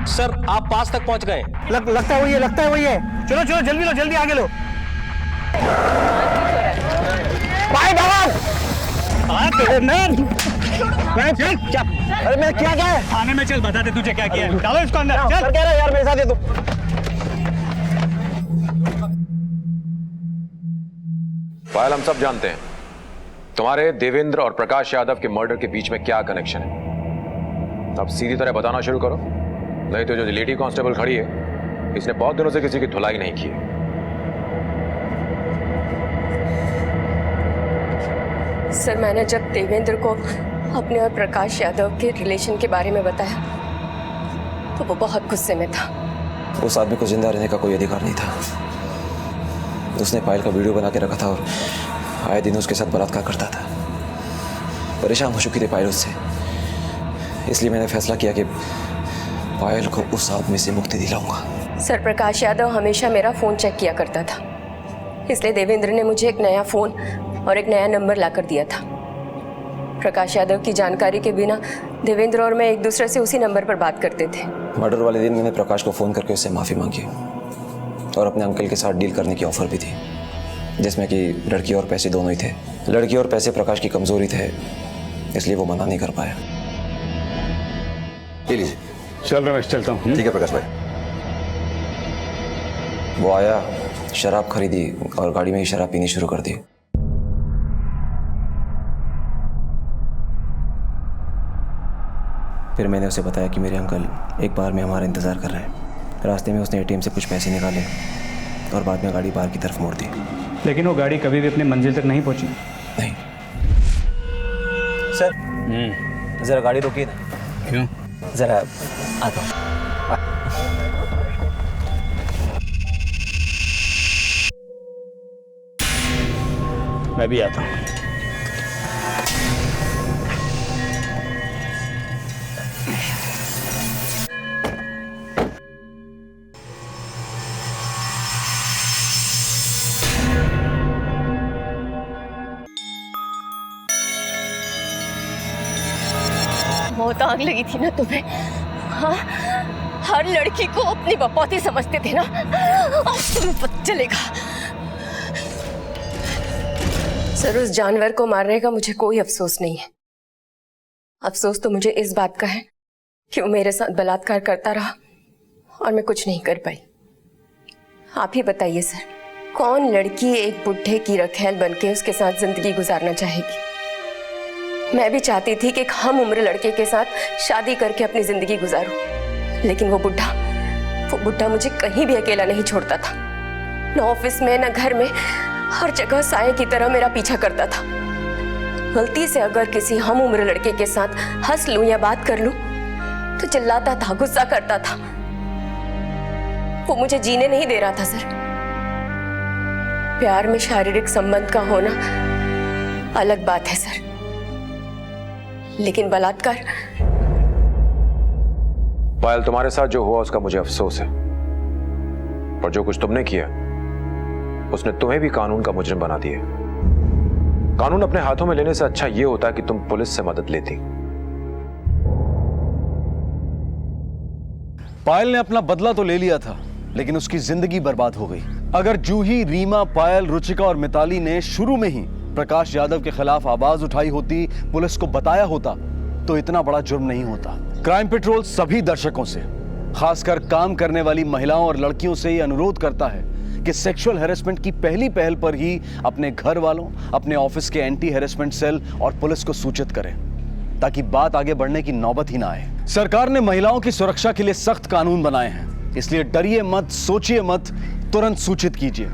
सर आप पास तक पहुंच गए। लगता है वही है। चलो चलो जल्दी लो, जल्दी आगे लो। भाई भगवान! अरे मैं क्या है? थाने में चल, बता दे तुझे क्या किया है। डालो इसको अंदर। चल कह रहा यार मेरे साथ है तू। पायल, हम सब जानते हैं तुम्हारे देवेंद्र और प्रकाश यादव के मर्डर के बीच में क्या कनेक्शन है। अब सीधी तरह बताना शुरू करो, नहीं तो जो लेडी कांस्टेबल खड़ी है इसने बहुत दिनों से किसी की धुलाई नहीं की है। सर, मैंने जब देवेंद्र को अपने और प्रकाश यादव के रिलेशन के बारे में बताया तो वो बहुत गुस्से में था। उस आदमी को जिंदा रहने का कोई अधिकार नहीं था। उसने पायल का वीडियो बना के रखा था और आए दिन उसके साथ बलात्कार करता था। परेशान हो चुकी थी पायल उससे, इसलिए मैंने फैसला किया कि पायल को उस आदमी से मुक्ति दिलाऊंगा। सर, प्रकाश यादव हमेशा मेरा फ़ोन चेक किया करता था, इसलिए देवेंद्र ने मुझे एक नया फ़ोन और एक नया नंबर लाकर दिया था। प्रकाश यादव की जानकारी के बिना देवेंद्र और मैं एक दूसरे से उसी नंबर पर बात करते थे। मर्डर वाले दिन मैंने प्रकाश को फ़ोन करके उससे माफ़ी मांगी और अपने अंकल के साथ डील करने की ऑफ़र भी थी, जिसमें कि लड़की और पैसे दोनों ही थे। लड़की और पैसे प्रकाश की कमज़ोरी थे, इसलिए वो मना नहीं कर पाया। ले लीजिए। चल रमेश, चलता हूँ। ठीक है प्रकाश भाई। वो आया, शराब खरीदी और गाड़ी में ही शराब पीनी शुरू कर दी। फिर मैंने उसे बताया कि मेरे अंकल एक बार में हमारा इंतज़ार कर रहे हैं। रास्ते में उसने एटीएम से कुछ पैसे निकाले और बाद में गाड़ी बाहर की तरफ मोड़ दी। लेकिन वो गाड़ी कभी भी अपनी मंजिल तक नहीं पहुंची। नहीं सर, ज़रा गाड़ी रोकिए ना। क्यों? ज़रा आता हूँ। मैं भी आता हूँ। बहुत आग लगी थी ना तुम्हें? हाँ, हर लड़की को अपनी बपौती समझते थे ना, अब तुम्हें पता चलेगा। सर, उस जानवर को मारने का मुझे कोई अफसोस नहीं है। अफसोस तो मुझे इस बात का है कि वो मेरे साथ बलात्कार करता रहा और मैं कुछ नहीं कर पाई। आप ही बताइए सर, कौन लड़की एक बुढ़े की रखैल बनके उसके साथ जिंदगी गुजारना चाहेगी? मैं भी चाहती थी कि एक हम उम्र लड़के के साथ शादी करके अपनी जिंदगी गुजारूं, लेकिन वो बुढ़ा मुझे कहीं भी अकेला नहीं छोड़ता था। न ऑफिस में न घर में, हर जगह साए की तरह मेरा पीछा करता था। गलती से अगर किसी हम उम्र लड़के के साथ हंस लूं या बात कर लूं तो चिल्लाता था, गुस्सा करता था। वो मुझे जीने नहीं दे रहा था सर। प्यार में शारीरिक संबंध का होना अलग बात है सर, लेकिन बलात्कार। पायल, तुम्हारे साथ जो हुआ उसका मुझे अफसोस है, पर जो कुछ तुमने किया उसने तुम्हें भी कानून का मुजरिम बना दिया। कानून अपने हाथों में लेने से अच्छा यह होता है कि तुम पुलिस से मदद लेती। पायल ने अपना बदला तो ले लिया था, लेकिन उसकी जिंदगी बर्बाद हो गई। अगर जूही, रीमा, पायल, रुचिका और मिताली ने शुरू में ही प्रकाश यादव के खिलाफ आवाज उठाई होती, पुलिस को बताया होता, तो इतना बड़ा जुर्म नहीं होता। क्राइम पेट्रोल सभी दर्शकों से, खासकर काम करने वाली महिलाओं और लड़कियों से ये अनुरोध करता है कि सेक्सुअल हैरेसमेंट की पहली पहल पर ही अपने घर वालों, अपने ऑफिस के एंटी हैरेसमेंट सेल और पुलिस को सूचित करें, ताकि बात आगे बढ़ने की नौबत ही ना आए। सरकार ने महिलाओं की सुरक्षा के लिए सख्त कानून बनाए हैं, इसलिए डरिए मत, सोचिए मत, तुरंत सूचित कीजिए।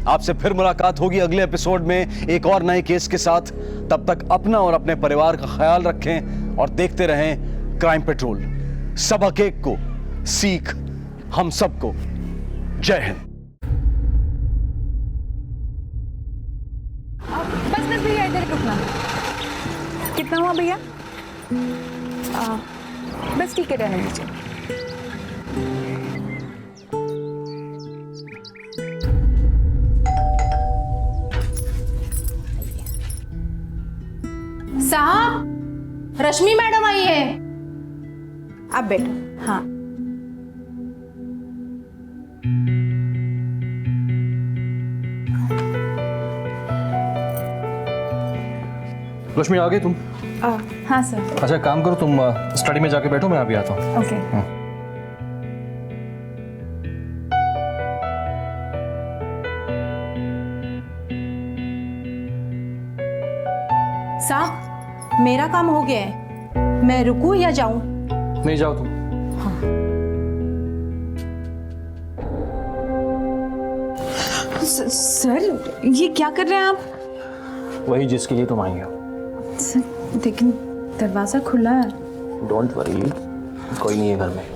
आपसे फिर मुलाकात होगी अगले एपिसोड में एक और नए केस के साथ। तब तक अपना और अपने परिवार का ख्याल रखें और देखते रहें क्राइम पेट्रोल। सबक एक को, सीख हम सबको। जय हिंद। बस भैया, इधर रुकना। कितना हुआ भैया? बस ठीक है, रहने दीजिए। रश्मि मैडम आई है। आप बैठो। हाँ रश्मि आ गई तुम? हाँ सर। अच्छा काम करो, तुम स्टडी में जाके बैठो, मैं अभी आता हूँ। ओके। साहब मेरा काम हो गया है, मैं रुकूं या जाऊं? नहीं जाओ तुम। सर ये क्या कर रहे हैं आप? वही जिसके लिए तुम आई हो। सर लेकिन दरवाजा खुला है। डोंट वरी, कोई नहीं है घर में।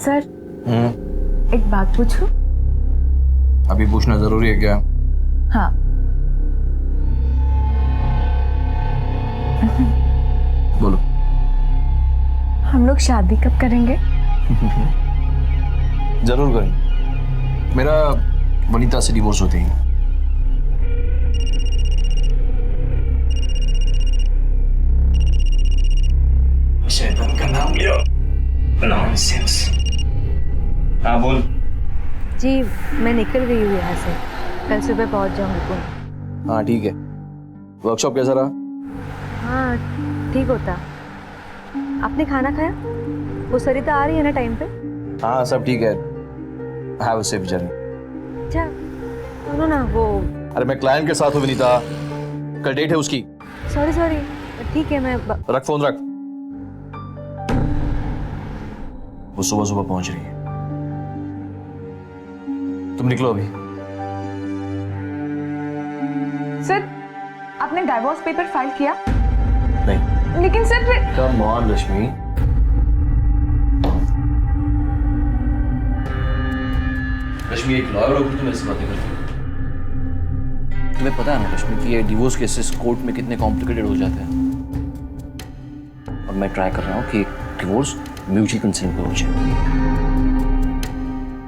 सर एक बात पूछूं? अभी पूछना जरूरी है क्या? हाँ। बोलो। हम लोग शादी कब करेंगे? जरूर करेंगे। मेरा वनीता से डिवोर्स होते ही। शैतान का नाम लियो। नॉनसेंस। हाँ बोल। जी मैं निकल गई हूँ यहाँ से, कल सुबह पहुँच जाऊँगी पुणे। हाँ ठीक है। वर्कशॉप कैसा रहा? हाँ ठीक होता। आपने खाना खाया? वो सरिता आ रही है ना टाइम पे? हाँ सब ठीक है। Have a safe journey. अच्छा सुनो ना, वो अरे मैं क्लाइंट के साथ हूँ विनीता, कल डेट है उसकी। सॉरी ठीक है मैं रख फोन रख। वो सुबह सुबह पहुंच रही है, तुम निकलो अभी। सर आपने डाइवोर्स पेपर फाइल किया? नहीं। लेकिन सर कम ऑन रश्मि। रश्मि एक लॉयर होकर तुम ऐसी बातें करती हो? तुम्हें पता है ना रश्मि कि ये डिवोर्स केसेस कोर्ट में कितने कॉम्प्लिकेटेड हो जाते हैं, और मैं ट्राई कर रहा हूँ कि डिवोर्स म्यूचुअल कंसेंट पे हो जाए।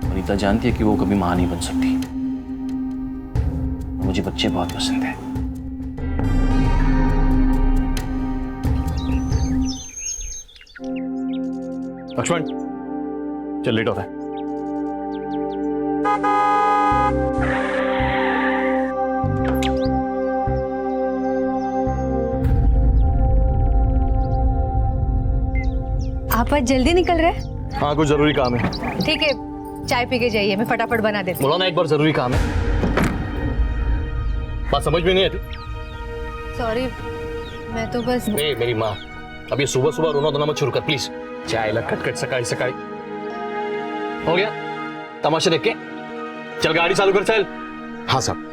वनीता जानती है कि वो कभी मां नहीं बन सकती, मुझे बच्चे बहुत पसंद है। लक्ष्मण चल, लेट हो रहा है। आप आज जल्दी निकल रहे हैं? हाँ कुछ जरूरी काम है। ठीक है चाय पी के जाइए, मैं फटाफट बना देती हूँ। बोला ना एक बार जरूरी काम है। बात समझ में नहीं आती? सॉरी मैं तो बस। नहीं मेरी माँ, अब ये सुबह सुबह रोना धोना मत शुरू कर प्लीज। चाय लग खटखट सकाई सकाई हो गया तमाशा देख के। चल गाड़ी चालू कर चल। हाँ साहब।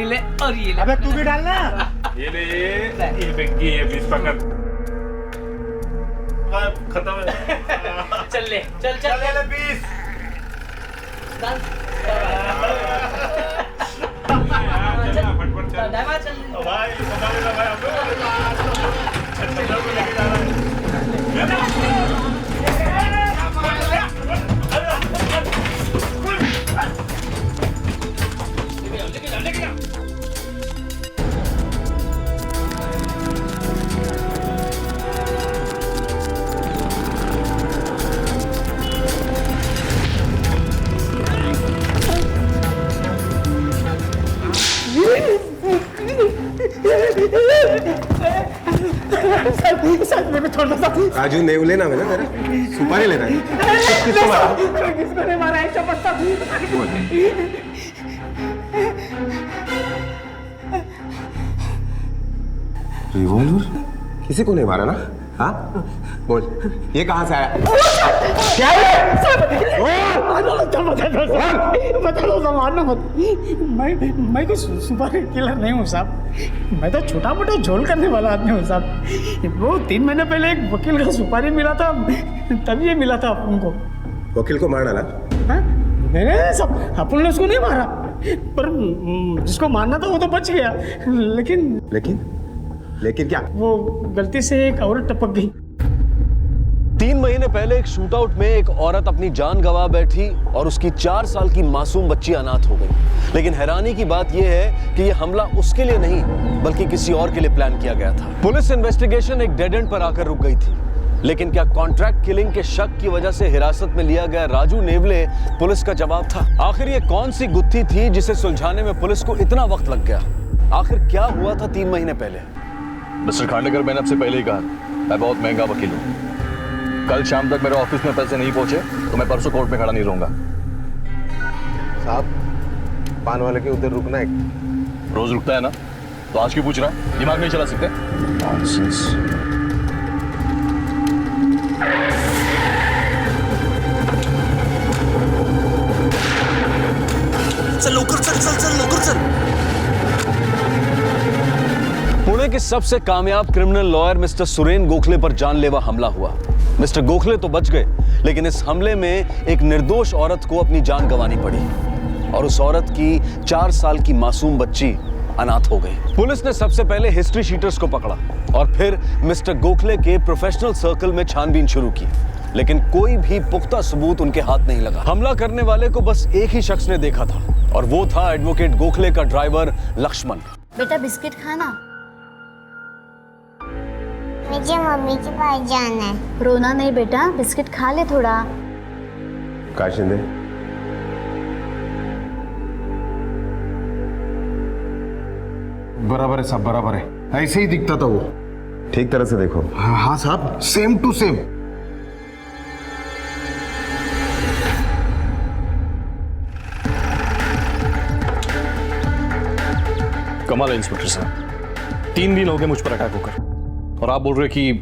ले और ये ले। अबे तू भी डालना। ये ले ये बिग्गी ये बीस पकड़। खत्म है। चल ले चल ले बीस। फटफट चल भाई, संभाल लेना भाई, हम लोग लेके जा रहा है। राजू नेवले नाम है ना तेरा? सुपारी ले रहा है? किसको मारा? किसको ने मारा है? चपट्टा। रिवॉल्वर? किसी को नहीं मारा ना? हाँ बोल, ये कहाँ से आया? क्या है? बता दो सामान मत। मैं कोई सुपारी किलर नहीं हूँ साहब। मैं तो छोटा मोटा झोल करने वाला आदमी हूँ साहब। वो 3 महीने पहले एक वकील का सुपारी मिला था, तब ये मिला था अपन को। वकील को मार डाला? नहीं सब, अपन ने उसको नहीं मारा, पर जिसको मारना था वो तो बच गया। लेकिन क्या? वो गलती से एक औरत टपक गई। 3 महीने पहले एक शूटआउट में एक औरत अपनी जान गंवा बैठी और उसकी 4 साल की मासूम बच्ची अनाथ हो गई। लेकिन हैरानी की बात यह है कि यह हमला उसके लिए नहीं बल्कि किसी और के लिए प्लान किया गया था। पुलिस इन्वेस्टिगेशन एक डेड एंड पर आकर रुक गई थी। लेकिन क्या कॉन्ट्रैक्ट किलिंग के शक की वजह से हिरासत में लिया गया राजू नेवले पुलिस का जवाब था? आखिर ये कौन सी गुत्थी थी जिसे सुलझाने में पुलिस को इतना वक्त लग गया? आखिर क्या हुआ था 3 महीने पहले? मिस्टर खांडेकर, मैंने आपसे पहले ही कहा मैं बहुत महंगा वकील हूँ। कल शाम तक मेरे ऑफिस में पैसे नहीं पहुंचे तो मैं परसों कोर्ट में खड़ा नहीं रहूंगा। साहब, पान वाले के उधर रुकना है। रोज रुकता है ना, तो आज क्यों पूछ रहा है? दिमाग नहीं चला सकते? नॉनसेंस। चल लोकर चल लोकर चल। पुणे के सबसे कामयाब criminal lawyer mister Suren Gokhale पर जानलेवा हमला हुआ। मिस्टर गोखले तो बच गए, लेकिन इस हमले में एक निर्दोष औरत को अपनी जान गंवानी पड़ी और उस औरत की 4 साल की मासूम बच्ची अनाथ हो गई। पुलिस ने सबसे पहले हिस्ट्री शीटर्स को पकड़ा और फिर मिस्टर गोखले के प्रोफेशनल सर्कल में छानबीन शुरू की, लेकिन कोई भी पुख्ता सबूत उनके हाथ नहीं लगा। हमला करने वाले को बस एक ही शख्स ने देखा था और वो था एडवोकेट गोखले का ड्राइवर लक्ष्मण। बेटा बिस्किट खाना। मुझे मम्मी के पास जाना है। रोना नहीं बेटा, बिस्किट खा ले थोड़ा। काशिंदे, बराबर है साहब, बराबर है। ऐसे ही दिखता था वो। ठीक तरह से देखो। हाँ साहब, सेम टू सेम। कमाल है इंस्पेक्टर साहब, 3 दिन हो गए मुझ पर अटैक होकर और आप बोल रहे कि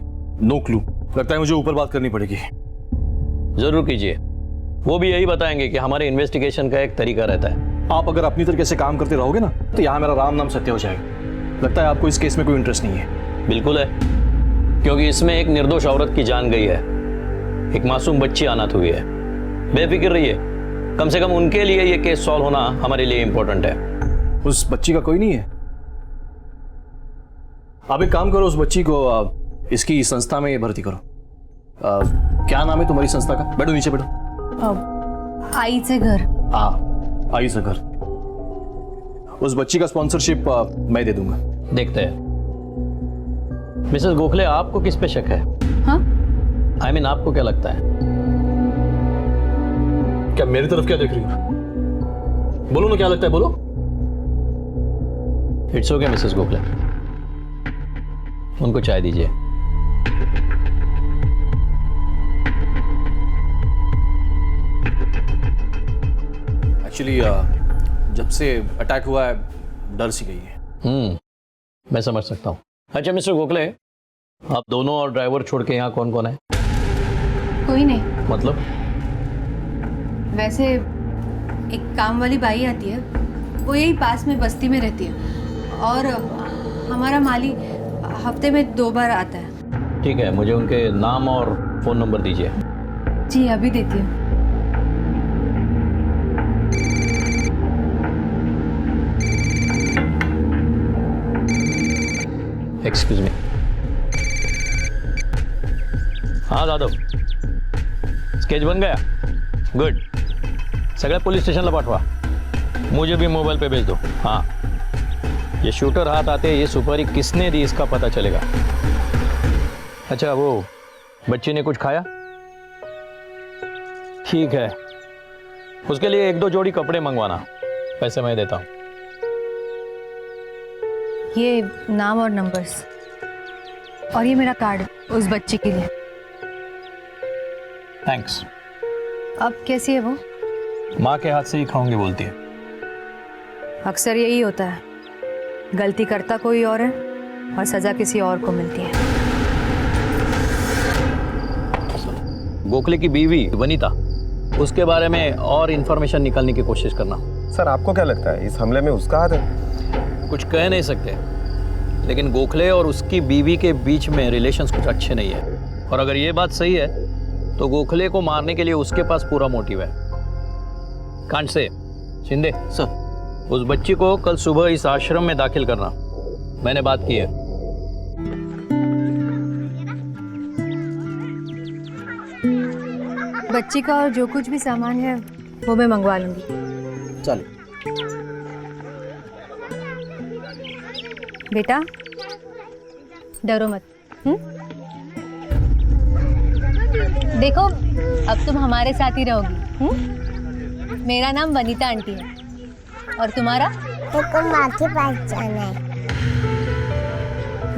नो क्लू। लगता है मुझे ऊपर बात करनी पड़ेगी। जरूर कीजिए, वो भी यही बताएंगे कि हमारे इन्वेस्टिगेशन का एक तरीका रहता है। आप अगर अपनी तरीके से काम करते रहोगे ना तो यहाँ मेरा राम नाम सत्य हो जाएगा। लगता है आपको इस केस में कोई इंटरेस्ट नहीं है। बिल्कुल है, क्योंकि इसमें एक निर्दोष औरत की जान गई है, एक मासूम बच्ची अनाथ हुई है। बेफिक्र रहिए, कम से कम उनके लिए ये केस सॉल्व होना हमारे लिए इंपॉर्टेंट है। उस बच्ची का कोई नहीं है? आप एक काम करो, उस बच्ची को इसकी संस्था में भर्ती करो। क्या नाम है तुम्हारी संस्था का? बैठो नीचे बैठो। आई से घर। हाँ, आई से घर। उस बच्ची का स्पॉन्सरशिप मैं दे दूंगा। देखते हैं। मिसेस गोखले, आपको किस पे शक है? हाँ? I mean, आपको क्या लगता है? क्या मेरी तरफ क्या देख रही हो? बोलो ना, क्या लगता है, बोलो। इट्स ओके मिसेस गोखले, उनको चाय दीजिए। एक्चुअली जब से अटैक हुआ है डर सी गई है। मैं समझ सकता हूँ। अच्छा मिस्टर गोखले, आप दोनों और ड्राइवर छोड़ के यहाँ कौन कौन है? कोई नहीं। मतलब? वैसे एक काम वाली बाई आती है, वो यही पास में बस्ती में रहती है, और हमारा माली हफ्ते में 2 बार आता है। ठीक है, मुझे उनके नाम और फोन नंबर दीजिए। जी अभी देती हूँ। Excuse me. हाँ दादव, स्केच बन गया? गुड। सगळ्या पोलीस स्टेशनला पाठवा, मुझे भी मोबाइल पे भेज दो। हाँ, ये शूटर हाथ आते ये सुपारी किसने दी इसका पता चलेगा। अच्छा, वो बच्ची ने कुछ खाया? ठीक है, उसके लिए 1-2 जोड़ी कपड़े मंगवाना, पैसे मैं देता हूँ। ये नाम और नंबर्स, और ये मेरा कार्ड उस बच्ची के लिए। थैंक्स। अब कैसी है वो? माँ के हाथ से ही खाऊंगी बोलती है। अक्सर यही होता है, गलती करता कोई और है और सजा किसी और को मिलती है। गोखले की बीवी वनीता, उसके बारे में और इंफॉर्मेशन निकालने की कोशिश करना। सर आपको क्या लगता है इस हमले में उसका हाथ है? कुछ कह नहीं सकते, लेकिन गोखले और उसकी बीवी के बीच में रिलेशंस कुछ अच्छे नहीं है। और अगर ये बात सही है तो गोखले को मारने के लिए उसके पास पूरा मोटिव है। कांट से शिंदे सर, उस बच्ची को कल सुबह इस आश्रम में दाखिल करना, मैंने बात की है। बच्ची का और जो कुछ भी सामान है वो मैं मंगवा लूंगी। चलो बेटा डरो मत। देखो अब तुम हमारे साथ ही रहोगी। मेरा नाम वनीता आंटी है और तुम्हारा? तो माँ के पास जाना है।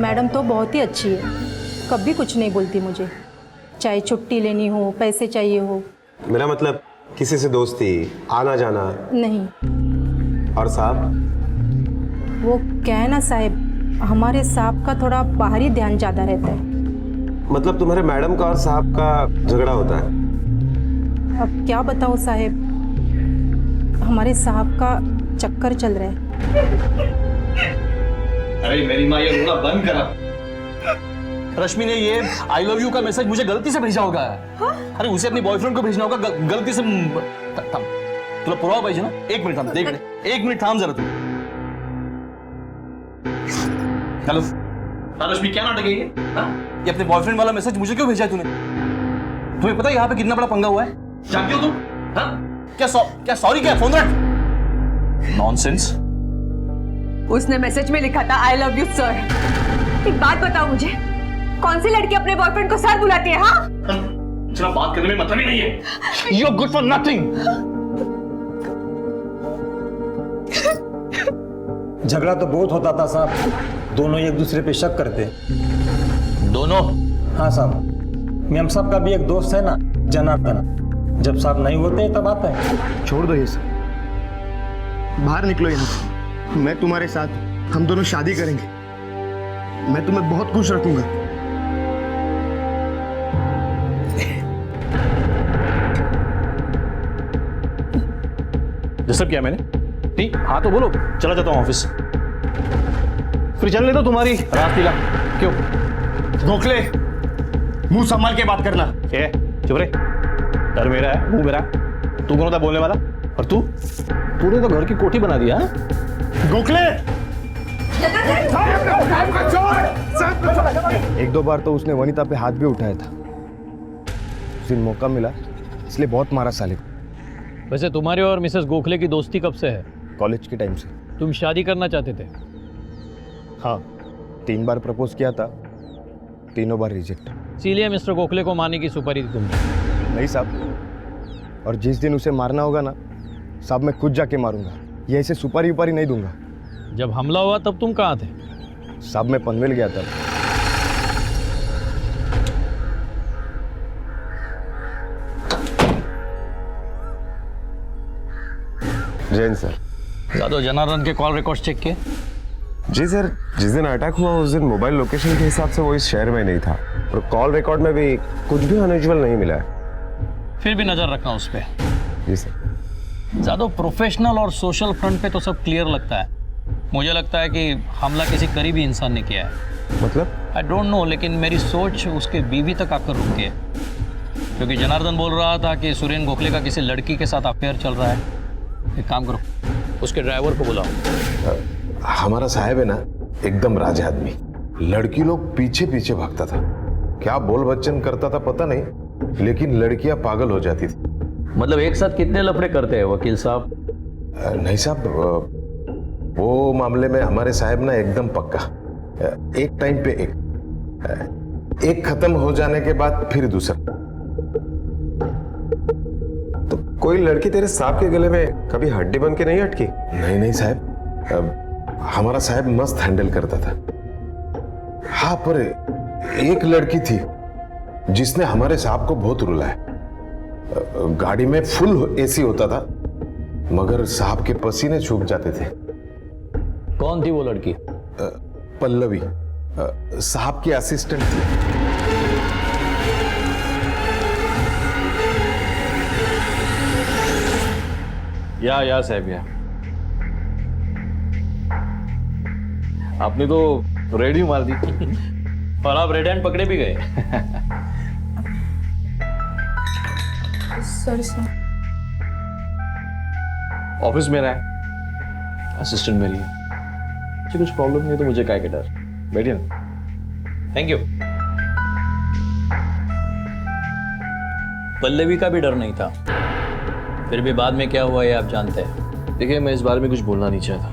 मैडम तो बहुत ही अच्छी है, कभी कुछ नहीं बोलती मुझे, चाहे छुट्टी लेनी हो, पैसे चाहिए हो। मेरा मतलब किसी से दोस्ती, आना जाना नहीं। और साहब? वो क्या है ना साहब, हमारे साहब का थोड़ा बाहरी ध्यान ज़्यादा रहता है। मतलब तुम्हारे मैडम का और साहब का झगड़ा होता है? अब क्या बताओ साहब, हमारे साहब का चक्कर चल रहा है। अरे मेरी माँ, ये रोना बंद करा। रश्मि ने ये आई लव यू का मैसेज मुझे गलती से भेजा होगा। अरे उसे अपने बॉयफ्रेंड को भेजना होगा गलती से। थम, तुला पुरावा पाहिजे ना? एक मिनट थांब, देख ले, एक मिनट थांब जरा तू। हेलो रश्मि, क्या नाटक है ये? ये अपने बॉयफ्रेंड वाला मैसेज मुझे क्यों भेजा है तूने? तुम्हें पता है यहाँ पे कितना बड़ा पंगा हुआ है? जानती हो तुम? क्या सॉरी क्या? फोन रख। नॉनसेंस। उसने मैसेज में लिखा था आई लव यू सर। एक बात बताओ मुझे, कौन सी लड़की अपने बॉयफ्रेंड को सर बुलाती है? हाँ, चलो बात करने में मतलब ही नहीं है। You are good for nothing. झगड़ा तो बहुत होता था साहब, दोनों एक दूसरे पे शक करते। दोनों? हाँ साहब, मेम साहब का भी एक दोस्त है ना, जनार्दन, जब साहब नहीं होते तब आता है। छोड़ दो ये सब, बाहर निकलो यहाँ से। मैं तुम्हारे साथ, हम दोनों शादी करेंगे। मैं तुम्हें बहुत खुश रखूंगा। डिस्टर्ब किया मैंने? नहीं, हाँ तो बोलो, चला जाता हूँ ऑफिस। फिर चलने दो तुम्हारी रासलीला। क्यों? गोखले, मुंह संभाल के बात करना। ए, चुप रहे। डर मेरा है, मुंह मेरा। तू कौन होता बोलने वाला? और तूने तो घर की कोठी बना दिया। गोखले, एक दो बार तो उसने वनीता पे हाथ भी उठाया था। उस दिन मौका मिला इसलिए बहुत मारा साले को। वैसे तुम्हारी और मिसेस गोखले की दोस्ती कब से है? कॉलेज के टाइम से। तुम शादी करना चाहते थे? हाँ, 3 बार प्रपोज किया था, तीनों बार रिजेक्ट। इसीलिए मिस्टर गोखले को मारने की सुपारी दी तुमने? नहीं साहब, और जिस दिन उसे मारना होगा ना साहब, मैं खुद जाके मारूंगा। ये ऐसे सुपारी उपारी नहीं दूंगा। जब हमला हुआ तब तुम कहाँ थे? साहब मैं पनवेल गया था। जैन सर। यादव जनार्दन के कॉल रिकॉर्ड चेक किए? जी सर, जिस दिन अटैक हुआ उस दिन मोबाइल लोकेशन के हिसाब से वो इस शहर में नहीं था और कॉल रिकॉर्ड में भी कुछ भी अनयूजुअल नहीं मिला है। फिर भी नजर रखना उस पर। जी सर। ज्यादा प्रोफेशनल और सोशल फ्रंट पे तो सब क्लियर लगता है। मुझे लगता है कि हमला किसी करीबी इंसान ने किया है। मतलब? आई डोंट नो, लेकिन मेरी सोच उसके बीवी तक आकर रुक गई, क्योंकि जनार्दन बोल रहा था कि सुरेन गोखले का किसी लड़की के साथ अफेयर चल रहा है। एक काम करो, उसके ड्राइवर को बुलाओ। हमारा साहब है ना, एकदम राजा आदमी। लड़की लोग पीछे पीछे भागता था, क्या बोल बच्चन करता था पता नहीं, लेकिन लड़कियां पागल हो जाती थी। मतलब एक साथ कितने लफड़े करते हैं वकील साहब? नहीं साहब, वो मामले में हमारे साहब ना एकदम पक्का। एक टाइम पे एक खत्म हो जाने के बाद फिर दूसरा। तो कोई लड़की तेरे साहब के गले में कभी हड्डी बन के नहीं अटकी? नहीं नहीं साहब, हमारा साहब मस्त हैंडल करता था। हाँ, पर एक लड़की थी जिसने हमारे साहब को बहुत रुलाया। गाड़ी में फुल एसी होता था मगर साहब के पसीने सूख जाते थे। कौन थी वो लड़की? पल्लवी, साहब की असिस्टेंट थी। या साहब या। आपने तो रेड ही मार दी और आप रेड हैंड पकड़े भी गए। Sorry sir. ऑफिस मेरा है, असिस्टेंट मेरी है, मुझे कुछ प्रॉब्लम नहीं है तो मुझे क्या के डर। बैठिए ना। Thank you. पल्लवी का भी डर नहीं था, फिर भी बाद में क्या हुआ ये आप जानते हैं। देखिए मैं इस बारे में कुछ बोलना नहीं चाहता,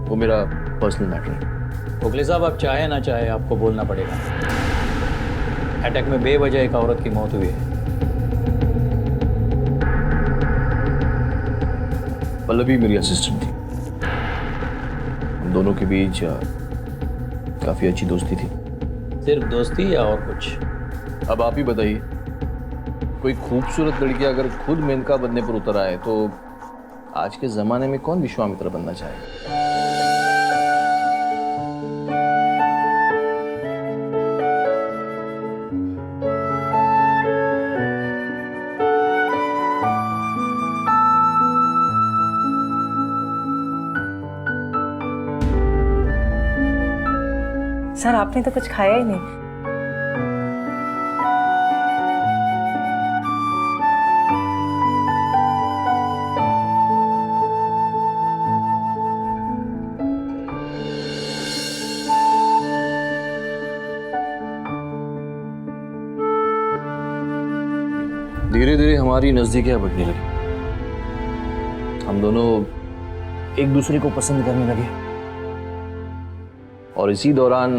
वो मेरा पर्सनल मैटर है। गोखले साहब आप चाहे ना चाहे आपको बोलना पड़ेगा। अटैक में बेवजह एक औरत की मौत हुई है। पल्लवी मेरी असिस्टेंट थी, हम दोनों के बीच काफी अच्छी दोस्ती थी। सिर्फ दोस्ती या और कुछ? अब आप ही बताइए, कोई खूबसूरत लड़की अगर खुद मेनका बनने पर उतर आए तो आज के जमाने में कौन विश्वामित्र बनना चाहेगा? सर आपने तो कुछ खाया ही नहीं। धीरे धीरे हमारी नजदीकियां बढ़ने लगी, हम दोनों एक दूसरे को पसंद करने लगे। और इसी दौरान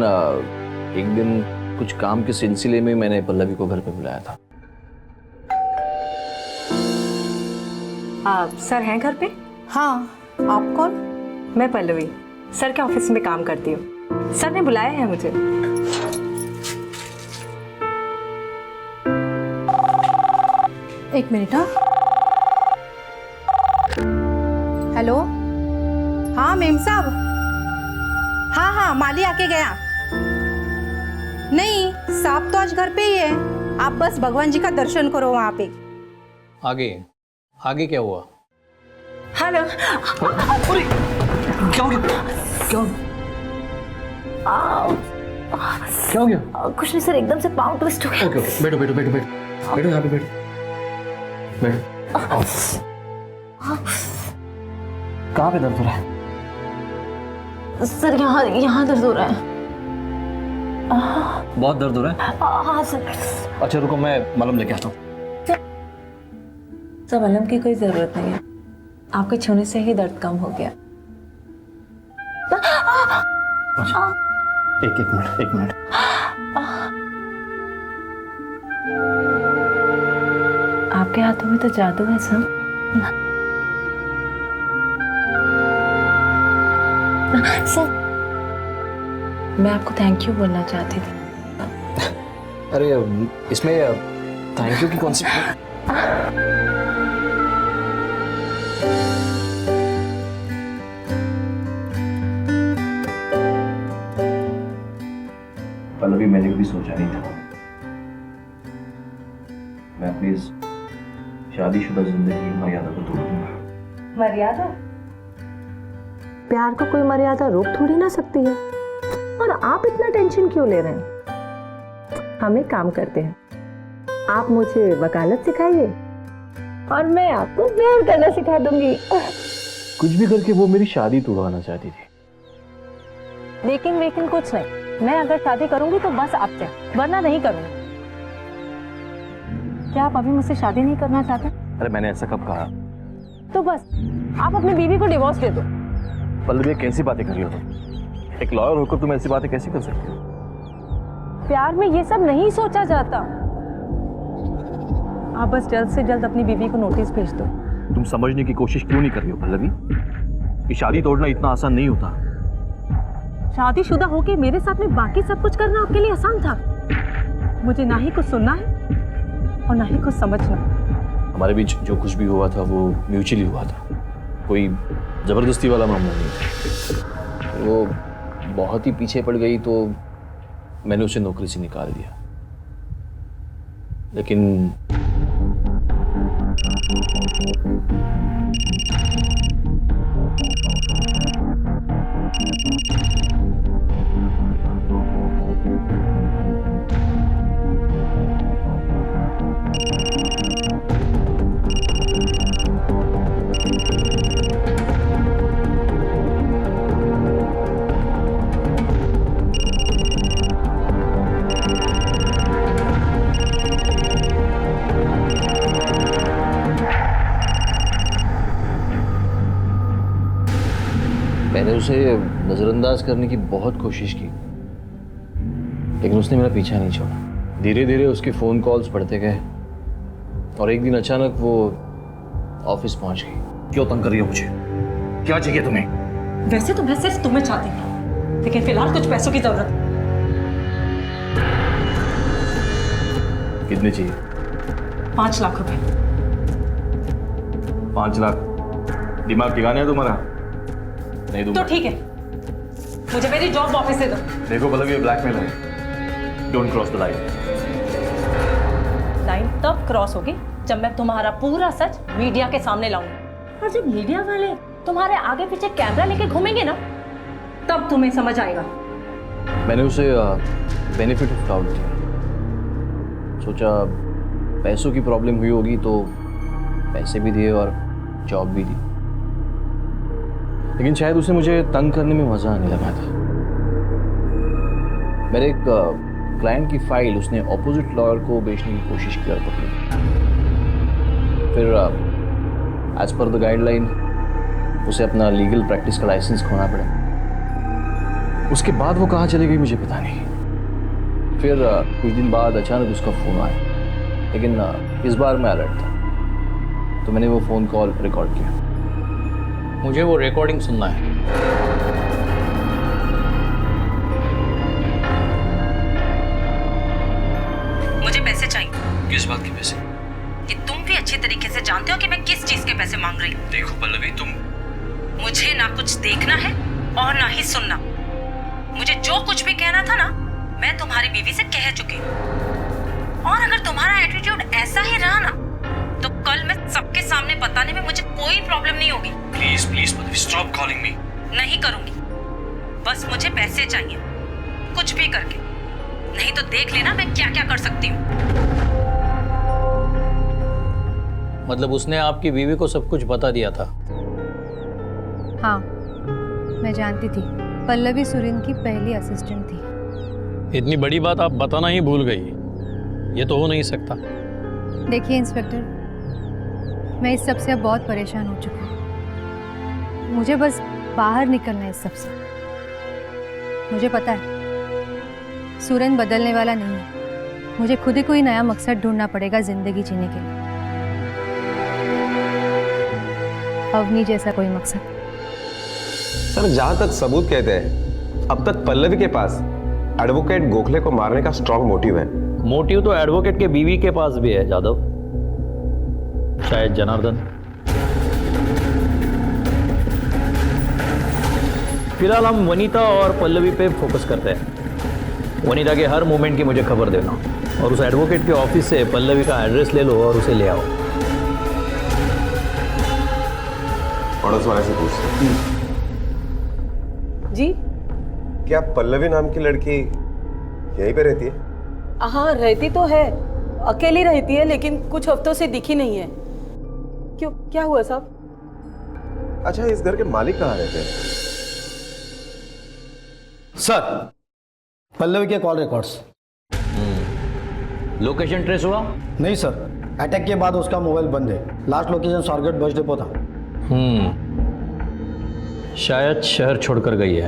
एक दिन कुछ काम के सिलसिले में मैंने पल्लवी को घर पे बुलाया था। आप सर हैं घर पे? हाँ। आप कौन? मैं पल्लवी, सर के ऑफिस में काम करती हूँ। सर ने बुलाया है मुझे। एक मिनट। हाँ हेलो। हाँ मेम साहब, हाँ हाँ माली आके गया। नहीं साहब तो आज घर पे ही है, आप बस भगवान जी का दर्शन करो वहां पे। आगे आगे क्या हुआ? हेलो। क्या हो गया? क्या हो गया? कुछ नहीं सर, एकदम से पाँव ट्विस्ट हो गया। ओके ओके, बैठो बैठो बैठो बैठो बैठो, यहाँ पे बैठो बैठो। कहाँ पे दर्द हो रहा है? सर यहाँ दर्द हो रहा है। बहुत दर्द हो रहा है? हाँ सर। अच्छा रुको, मैं मलहम लेके आता हूँ। सर मलहम की कोई जरूरत नहीं है, आपके छूने से ही दर्द कम हो गया। एक मिनट। आपके हाथों में तो जादू है सर। सर मैं आपको थैंक यू बोलना चाहती थी। अरे इसमें थैंक यू की कौन सी? पल्लवी मैंने कभी सोचा नहीं था मैं अपनी इस शादीशुदा जिंदगी की मर्यादा को तोड़ दूंगा। मर्यादा? प्यार को कोई मर्यादा रोक थोड़ी ना सकती है। और आप इतना टेंशन क्यों ले रहे हैं? हम एक काम करते हैं, आप मुझे वकालत सिखाइए और मैं आपको प्यार करना सिखा दूंगी। कुछ भी करके वो मेरी शादी तोड़वाना चाहती थी। लेकिन कुछ नहीं, मैं अगर शादी करूंगी तो बस आपसे, वरना नहीं करूंगी। क्या आप अभी मुझसे शादी नहीं करना चाहते? अरे मैंने ऐसा कब कहा? तो बस आप अपनी बीवी को डिवोर्स दे दो। पल्लवी कैसी बातें कर रही हो तुम? एक लॉयर होकर तुम ऐसी बातें कैसे कर सकती हो? प्यार में ये सब नहीं सोचा जाता। आप बस जल्द से जल्द अपनी बीवी को नोटिस भेज दो। तुम समझने की कोशिश क्यों नहीं कर रही हो पल्लवी? ये शादी तोड़ना इतना आसान नहीं होता। शादीशुदा होके मेरे साथ में बाकी सब कुछ करना आपके लिए आसान था। मुझे ना ही कुछ सुनना है और ना ही कुछ समझना। हमारे बीच जो कुछ भी हुआ था वो म्यूचुअली हुआ था, कोई जबरदस्ती वाला मामला नहीं था। वो बहुत ही पीछे पड़ गई तो मैंने उसे नौकरी से निकाल दिया। लेकिन मैंने उसे नज़रअंदाज करने की बहुत कोशिश की, लेकिन उसने मेरा पीछा नहीं छोड़ा। धीरे धीरे उसकी फ़ोन कॉल्स बढ़ते गए और एक दिन अचानक वो ऑफिस पहुंच गई। क्यों तंग कर रही हो मुझे? क्या चाहिए तुम्हें? वैसे तो मैं सिर्फ तुम्हें चाहती हूँ, लेकिन फिलहाल कुछ पैसों की जरूरत है। कितने चाहिए? 5 लाख रुपए। 5 लाख? दिमाग ठिकाने है तुम्हारा? नहीं दूंगा। तो ठीक है, मुझे मेरी जॉब वापस दे दो। देखो पल्लवी, ये ब्लैकमेल है। Don't cross the line. Line तब क्रॉस होगी जब मैं तुम्हारा पूरा सच मीडिया के सामने लाऊंगी, और जब मीडिया वाले तुम्हारे आगे पीछे कैमरा लेके घूमेंगे ना, तब तुम्हें समझ आएगा। मैंने उसे बेनिफिट ऑफ डाउट दिया। सोचा पैसों की प्रॉब्लम हुई होगी तो पैसे भी दिए और जॉब भी दी, लेकिन शायद उसे मुझे तंग करने में मज़ा आने लगा था। मेरे एक क्लाइंट की फाइल उसने ऑपोजिट लॉयर को बेचने की कोशिश की और पकड़ी। फिर एज पर द गाइडलाइन उसे अपना लीगल प्रैक्टिस का लाइसेंस खोना पड़ा। उसके बाद वो कहाँ चली गई मुझे पता नहीं। फिर कुछ दिन बाद अचानक उसका फ़ोन आया, लेकिन इस बार मैं अलर्ट था, तो मैंने वो फ़ोन कॉल रिकॉर्ड किया। मुझे वो रिकॉर्डिंग सुनना है। मुझे पैसे चाहिए। किस बात के पैसे? कि तुम भी अच्छी तरीके से जानते हो कि मैं किस चीज के पैसे मांग रही हूँ। देखो पल्लवी, तुम मुझे ना कुछ देखना है और ना ही सुनना। मुझे जो कुछ भी कहना था ना, मैं तुम्हारी बीवी से कह चुकी हूँ। और अगर तुम्हारा एटीट्यूड ऐसा ही रहा ना, तो कल मैं सबके सामने बताने में मुझे कोई प्रॉब्लम नहीं होगी। Please please Pallavi, stop calling me. नहीं करूंगी, बस मुझे पैसे चाहिए, कुछ भी करके। नहीं तो देख लेना मैं क्या क्या कर सकती हूँ। मतलब उसने आपकी बीवी को सब कुछ बता दिया था? हाँ, मैं जानती थी। पल्लवी सुरेन की पहली असिस्टेंट थी। इतनी बड़ी बात आप बताना ही भूल गई, ये तो हो नहीं सकता। देखिए इंस्पेक्टर, मैं इस सब से अब बहुत परेशान हो चुकी हूँ। मुझे बस बाहर निकलना है इस सब से। मुझे पता है सुरेन बदलने वाला नहीं है। मुझे खुद ही कोई नया मकसद ढूंढना पड़ेगा जिंदगी जीने के लिए। अवनी जैसा कोई मकसद। सर, जहां तक सबूत कहते हैं, अब तक पल्लवी के पास एडवोकेट गोखले को मारने का स्ट्रॉन्ग मोटिव है। मोटिव तो एडवोकेट के बीवी के पास भी है जादव, शायद जनार्दन। फिलहाल हम वनीता और पल्लवी पे फोकस करते हैं। वनीता के हर मूवमेंट की मुझे खबर देना, और उस एडवोकेट के ऑफिस से पल्लवी का एड्रेस ले लो और उसे ले आओ। पड़ोस वाले से पूछ। जी? क्या पल्लवी नाम की लड़की यहीं पे रहती है? हाँ, रहती तो है, अकेली रहती है, लेकिन कुछ हफ्तों से दिखी नहीं है। क्यों, क्या हुआ साहब? अच्छा, इस घर के मालिक कहाँ रहते हैं? सर, पल्लवी के कॉल रिकॉर्ड्स। लोकेशन ट्रेस हुआ? नहीं सर, अटैक के बाद उसका मोबाइल बंद है। Last location Swargate bus depot था। शायद शहर छोड़कर गई है।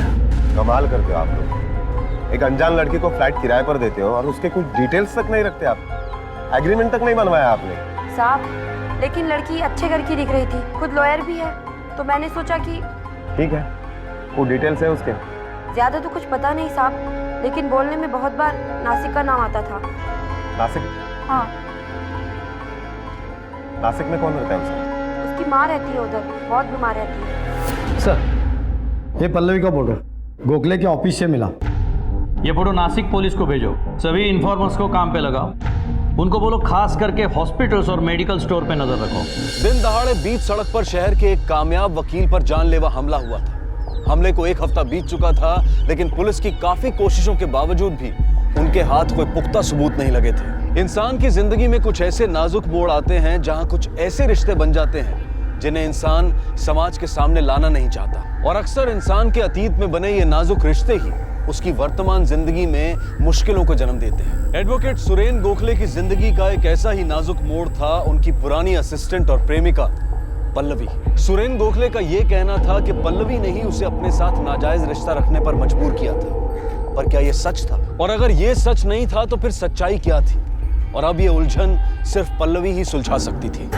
कमाल करते हो आप लोग। एक अनजान लड़की को फ्लैट किराए पर देते हो और उसके कुछ डिटेल्स तक नहीं रखते आप। एग्रीमेंट तक नहीं बनवाया आपने। साहब, लेकिन लड़की अच्छे घर की दिख रही थी, खुद लॉयर भी है, तो मैंने सोचा कि। ठीक है, वो डिटेल्स है उसके? ज्यादा तो कुछ पता नहीं साहब, लेकिन बोलने में बहुत बार नासिक का नाम आता था। नासिक? हाँ। नासिक में कौन रहता है उसका? उसकी माँ रहती है उधर, बहुत बीमार रहती है। सर, ये पल्लवी का फोटो गोखले के ऑफिस से मिला। ये फोटो नासिक पुलिस को भेजो, सभी इन्फॉर्मर्स को काम पे लगाओ। उनको बोलो खास करके हॉस्पिटल्स और मेडिकल स्टोर पे नजर रखो। दिन दहाड़े बीच सड़क पर शहर के एक कामयाब वकील पर जानलेवा हमला हुआ था। हमले को 1 हफ्ता बीत चुका था, लेकिन पुलिस की काफी कोशिशों के बावजूद भी उनके हाथ कोई पुख्ता सबूत नहीं लगे थे। इंसान की जिंदगी में कुछ ऐसे नाजुक मोड़ आते हैं जहां कुछ ऐसे रिश्ते बन जाते हैं जिन्हें इंसान समाज के सामने लाना नहीं चाहता, और अक्सर इंसान के अतीत में बने ये नाजुक रिश्ते ही उसकी वर्तमान जिंदगी में मुश्किलों को जन्म देते हैं। एडवोकेट सुरेन गोखले की जिंदगी का एक ऐसा ही नाजुक मोड़ था उनकी पुरानी असिस्टेंट और प्रेमिका पल्लवी। सुरेन गोखले का यह कहना था कि पल्लवी ने ही उसे अपने साथ नाजायज रिश्ता रखने पर मजबूर किया था, पर क्या यह सच था? और अगर यह सच नहीं था तो फिर सच्चाई क्या थी? और अब यह उलझन सिर्फ पल्लवी ही सुलझा सकती थी।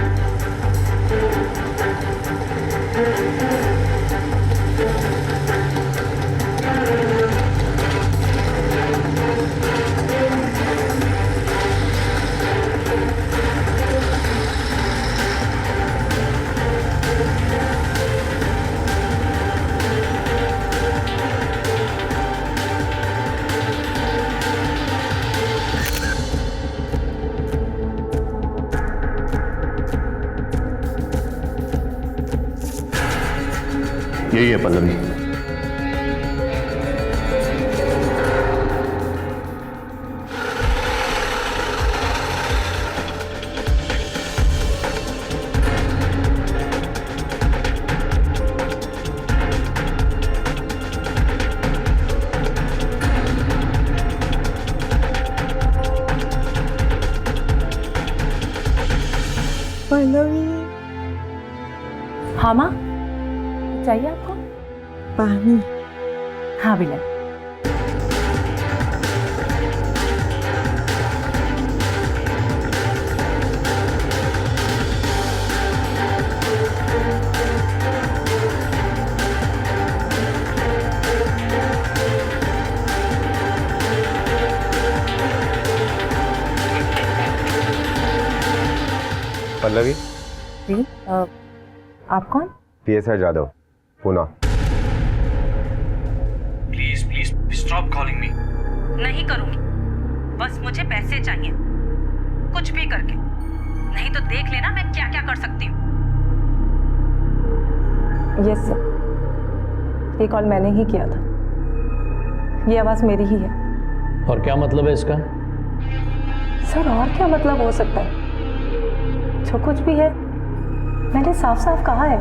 यही है पल्लवी। पल्लवी। हाँ माँ, चाहिए आपको पानी? हाँ बिल्ला। पल्लवी। जी, आप कौन? PSI Jadhav, Pune. Please please stop calling me. नहीं करूंगी, बस मुझे पैसे चाहिए, कुछ भी करके। नहीं तो देख लेना मैं क्या क्या कर सकती हूँ। यस सर, ये कॉल मैंने ही किया था, ये आवाज मेरी ही है। और क्या मतलब है इसका? सर और क्या मतलब हो सकता है? जो कुछ भी है मैंने साफ साफ कहा है।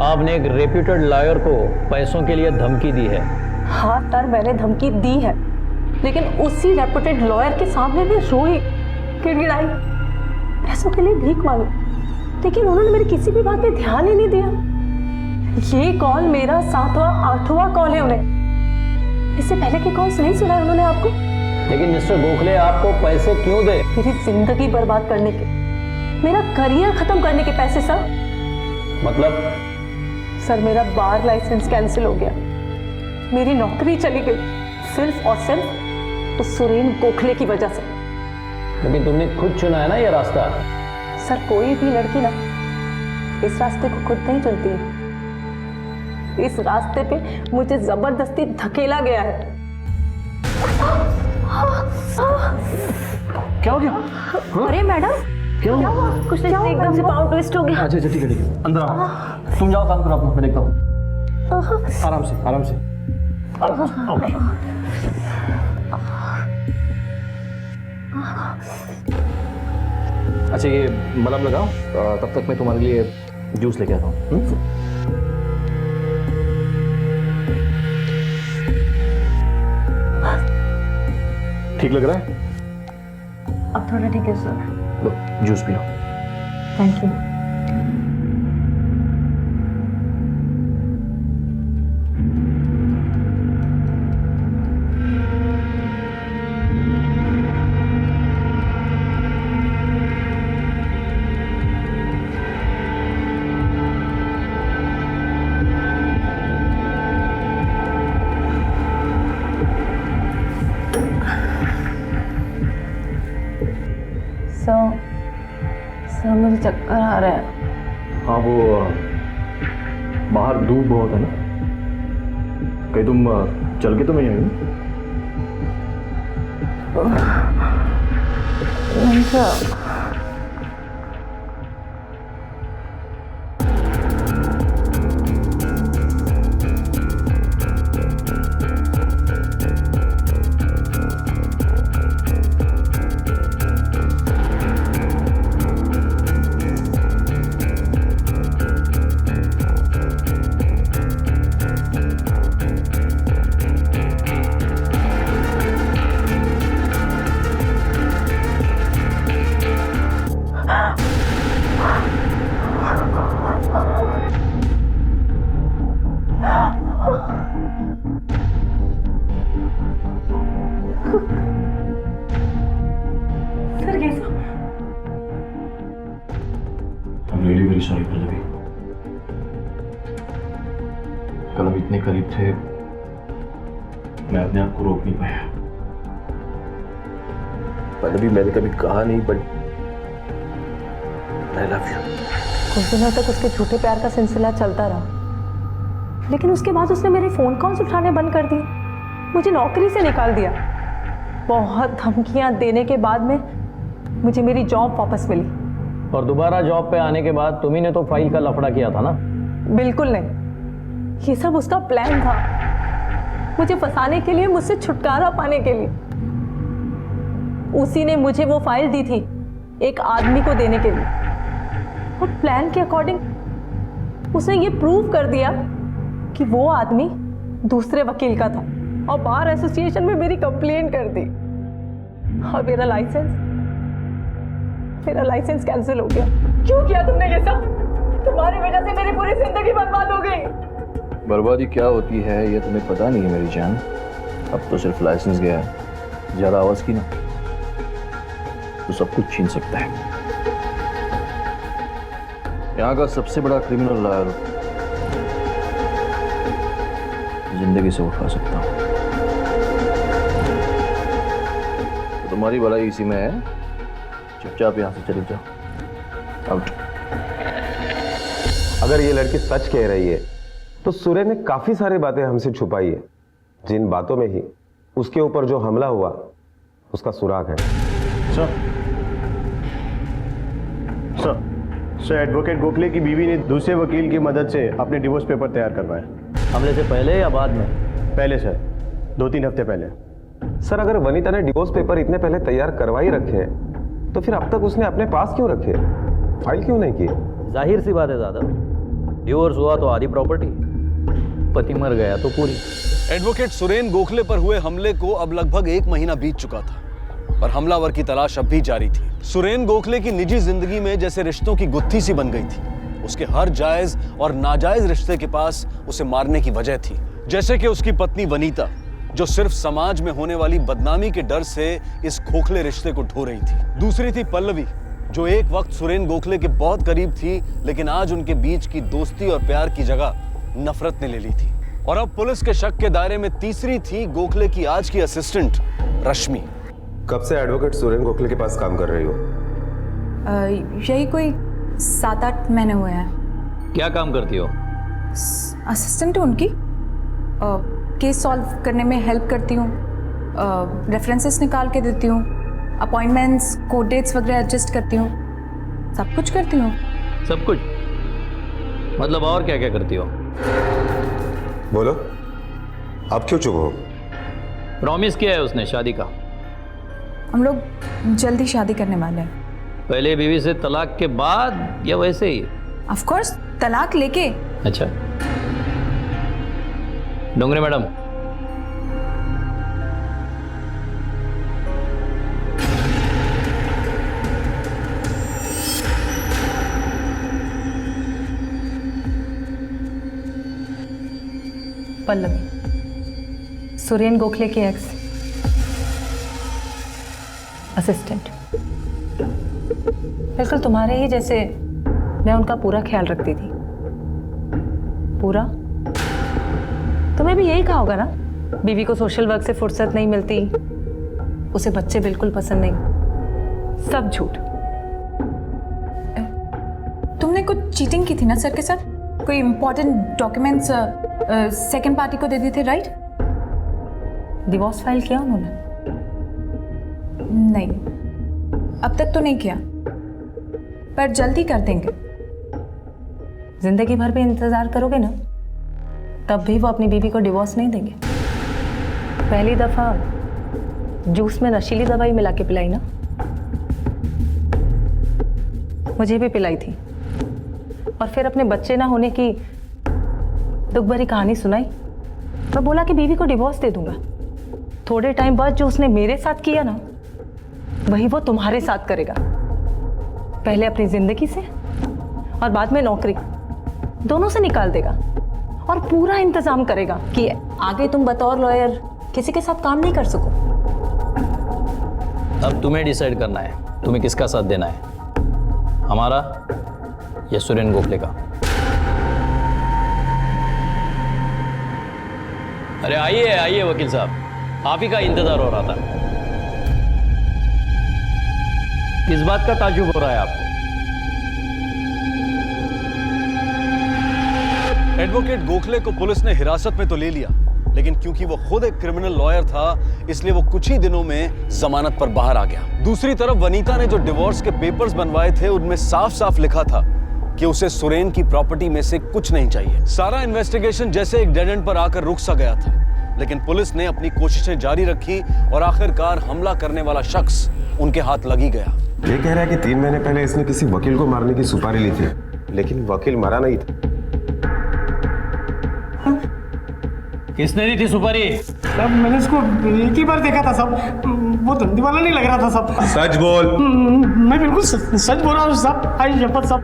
आपने एक रेप्यूटेड लॉयर को पैसों के लिए धमकी दी है। हाँ सर, मैंने धमकी दी है, लेकिन उसी रेप्यूटेड लॉयर के सामने मैं रोई, गिड़गिड़ाई, पैसों के लिए भीख मांगी, लेकिन उन्होंने मेरी किसी भी बात पे ध्यान ही नहीं दिया। ये कॉल मेरा 7वां 8वां कॉल है उन्हें। इससे पहले के कॉल्स नहीं सुना उन्होंने आपको? लेकिन मिस्टर गोखले आपको पैसे क्यों दे? मेरी जिंदगी बर्बाद करने के, मेरा करियर खत्म करने के पैसे सर। मतलब? सर मेरा बार लाइसेंस कैंसिल हो गया, मेरी नौकरी चली गई, सिर्फ और सिर्फ उस सुरेन गोखले की वजह से। लेकिन तुमने खुद चुना है ना ये रास्ता। सर कोई भी लड़की ना इस रास्ते को खुद नहीं चुनती है, इस रास्ते पे मुझे जबरदस्ती धकेला गया है। क्या हो गया? अरे मैडम, क्या हुआ? कुछ नहीं, एकदम से पाँव ट्विस्ट हो गया। अच्छा अच्छा, ठीक है ठीक है, अंदर आओ, तुम जाओ काम करो अपना, मैं देखता हूँ। आराम से आराम से। ओके। अच्छा ये मलहम लगाओ, तब तक मैं तुम्हारे लिए जूस लेके आता हूँ। ठीक लग रहा है? अब थोड़ा ठीक है sir. Low juice P low. Thank you. Sir मुझे चक्कर आ रहा है। हाँ वो बाहर धूप बहुत है ना, कहीं तुम चल के तो नहीं आई? नहीं अच्छा, सर कैसा? I'm really very sorry Pallavi. कल हम इतने करीब थे, मैं अपने आप को रोक नहीं पाया। पल्लवी मैंने कभी कहा नहीं, बट I love you। कुछ दिनों तक उसके झूठे प्यार का सिलसिला चलता रहा, लेकिन उसके बाद उसने मेरे फोन कॉल्स उठाने बंद कर दिए, मुझे नौकरी से निकाल दिया। बहुत धमकियां देने के बाद में मुझे मेरी जॉब वापस मिली। और दोबारा जॉब पे आने के बाद तुम्ही ने तो फाइल का लफड़ा किया था ना? बिल्कुल नहीं, ये सब उसका प्लान था, मुझे फंसाने के लिए, मुझसे छुटकारा पाने के लिए। उसी ने मुझे वो फाइल दी थी एक आदमी को देने के लिए, और प्लान के अकॉर्डिंग उसने ये प्रूव कर दिया कि वो आदमी दूसरे वकील का था, और बार एसोसिएशन में मेरी कंप्लेंट कर दी, और मेरा लाइसेंस कैंसिल हो गया। क्यों किया तुमने ये सब? तुम्हारी वजह से मेरी पूरी जिंदगी बर्बाद हो गई। बर्बादी क्या होती है ये तुम्हें पता नहीं है मेरी जान। अब तो सिर्फ लाइसेंस गया है, ज्यादा आवाज की ना तो सब कुछ छीन सकता है। यहाँ का सबसे बड़ा क्रिमिनल लॉयर जिंदगी से उठा सकता हूँ। तो तुम्हारी भलाई इसी में है, चुपचाप यहाँ से चली जाओ। आउट। अगर ये लड़की सच कह रही है तो सूर्य ने काफी सारी बातें हमसे छुपाई है, जिन बातों में ही उसके ऊपर जो हमला हुआ उसका सुराग है। सर एडवोकेट गोखले की बीवी ने दूसरे वकील की मदद से अपने डिवोर्स पेपर तैयार करवाए। हमले से पहले या बाद में? पहले सर, 2-3 हफ्ते पहले। सर अगर वनीता ने डिवोर्स पेपर इतने पहले तैयार करवा ही रखे हैं तो फिर अब तक उसने अपने पास क्यों रखे, फाइल क्यों नहीं की? जाहिर सी बात है दादा, डिवोर्स हुआ तो आधी प्रॉपर्टी, पति मर गया तो पूरी। एडवोकेट सुरेन गोखले पर हुए हमले को अब लगभग 1 महीना बीत चुका था और हमलावर की तलाश अब भी जारी थी। सुरेन गोखले की निजी जिंदगी में जैसे रिश्तों की गुत्थी सी बन गई थी। उसके हर जायज और नाजायज रिश्ते के पास उसे मारने की वजह थी। जैसे कि उसकी पत्नी वनीता, जो सिर्फ समाज में होने वाली बदनामी के डर से इस खोखले रिश्ते को ढो रही थी। दूसरी थी पल्लवी, जो एक वक्त सुरेन गोखले के बहुत करीब थी, लेकिन आज उनके बीच की दोस्ती और प्यार की जगह नफरत ने ले ली थी। और अब पुलिस के शक के दायरे में तीसरी थी गोखले की आज की असिस्टेंट रश्मि। कब से एडवोकेट सुरेन गोखले के पास काम कर रही हो? यही कोई 7-8 महीने हुए हैं। क्या काम करती हो? असिस्टेंट हूँ उनकी, केस सॉल्व करने में हेल्प करती हूँ, रेफरेंसेस निकाल के देती हूँ, अपॉइंटमेंट्स, कोर्ट डेट्स वगैरह एडजस्ट करती हूँ, सब कुछ करती हूँ। सब कुछ मतलब और क्या क्या करती हो? बोलो, आप क्यों चुप हो? प्रॉमिस किया है उसने शादी का। हम लोग जल्दी शादी करने वाले हैं। पहले बीवी से तलाक के बाद या वैसे ही? ऑफ कोर्स तलाक लेके। अच्छा, डोंगरे मैडम, पल्लवी, सुरेन गोखले के एक्स असिस्टेंट। बिल्कुल तुम्हारे ही जैसे मैं उनका पूरा ख्याल रखती थी। पूरा? तुम्हें भी यही कहा होगा ना, बीवी को सोशल वर्क से फुर्सत नहीं मिलती, उसे बच्चे बिल्कुल पसंद नहीं। सब झूठ। तुमने कुछ चीटिंग की थी ना सर के साथ? कोई इंपॉर्टेंट डॉक्यूमेंट्स सेकंड पार्टी को दे दिए थे, राइट? डिवोर्स फाइल किया उन्होंने? नहीं, अब तक तो नहीं किया, पर जल्दी कर देंगे। जिंदगी भर भी इंतजार करोगे ना, तब भी वो अपनी बीवी को डिवोर्स नहीं देंगे। पहली दफा जूस में नशीली दवाई मिला के पिलाई ना, मुझे भी पिलाई थी, और फिर अपने बच्चे ना होने की दुख भरी कहानी सुनाई। मैं बोला कि बीवी को डिवोर्स दे दूंगा। थोड़े टाइम बाद जो उसने मेरे साथ किया ना, वही वो तुम्हारे साथ करेगा। पहले अपनी जिंदगी से और बाद में नौकरी, दोनों से निकाल देगा, और पूरा इंतजाम करेगा कि आगे तुम बतौर लॉयर किसी के साथ काम नहीं कर सको। अब तुम्हें डिसाइड करना है तुम्हें किसका साथ देना है, हमारा या सुरेन गोखले का। अरे आइए आइए वकील साहब, आप ही का इंतजार हो रहा था। किस बात का ताज्जुब हो रहा है आपको? एडवोकेट गोखले को पुलिस ने हिरासत में तो ले लिया, लेकिन क्योंकि वो खुद एक क्रिमिनल लॉयर था, इसलिए वो कुछ ही दिनों में जमानत पर बाहर आ गया। दूसरी तरफ वनीता ने जो डिवोर्स के पेपर्स बनवाए थे, उनमें साफ साफ लिखा था कि उसे सुरेन की प्रॉपर्टी में से कुछ नहीं चाहिए। सारा इन्वेस्टिगेशन जैसे एक डेड एंड पर आकर रुक सा गया था, लेकिन पुलिस ने अपनी कोशिशें जारी रखी और आखिरकार हमला करने वाला शख्स उनके हाथ लग ही गया। ये कह रहा है कि 3 महीने पहले इसने किसी वकील को मारने की सुपारी ली थी, लेकिन वकील मरा नहीं था। किसने दी थी सुपारी? सब मैंने इसको एक ही बार देखा था सब, वो धंधी वाला नहीं लग रहा था सब। सच बोल। मैं बिल्कुल सच बोल रहा हूँ सब। आई शपथ सब,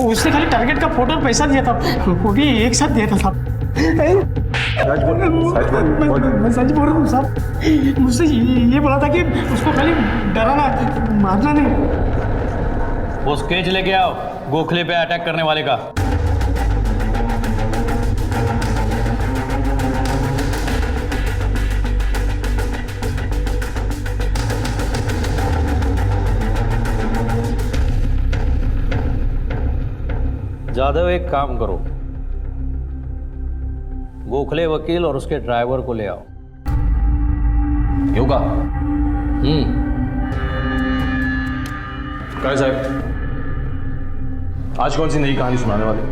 उसने खाली टारगेट का फोटो और पैसा दिया था, वो भी एक साथ दिया था सब। सच बोल, सच बोल। मैं सच बोल रहा हूँ सब। मुझसे ये बोला था कि उसको खाली डराना, मारना नहीं। वो स्केच लेके आओ गोखले पे अटैक करने वाले का। जादव एक काम करो, गोखले वकील और उसके ड्राइवर को ले आओ। योगा काय साहब, आज कौन सी नई कहानी सुनाने वाले?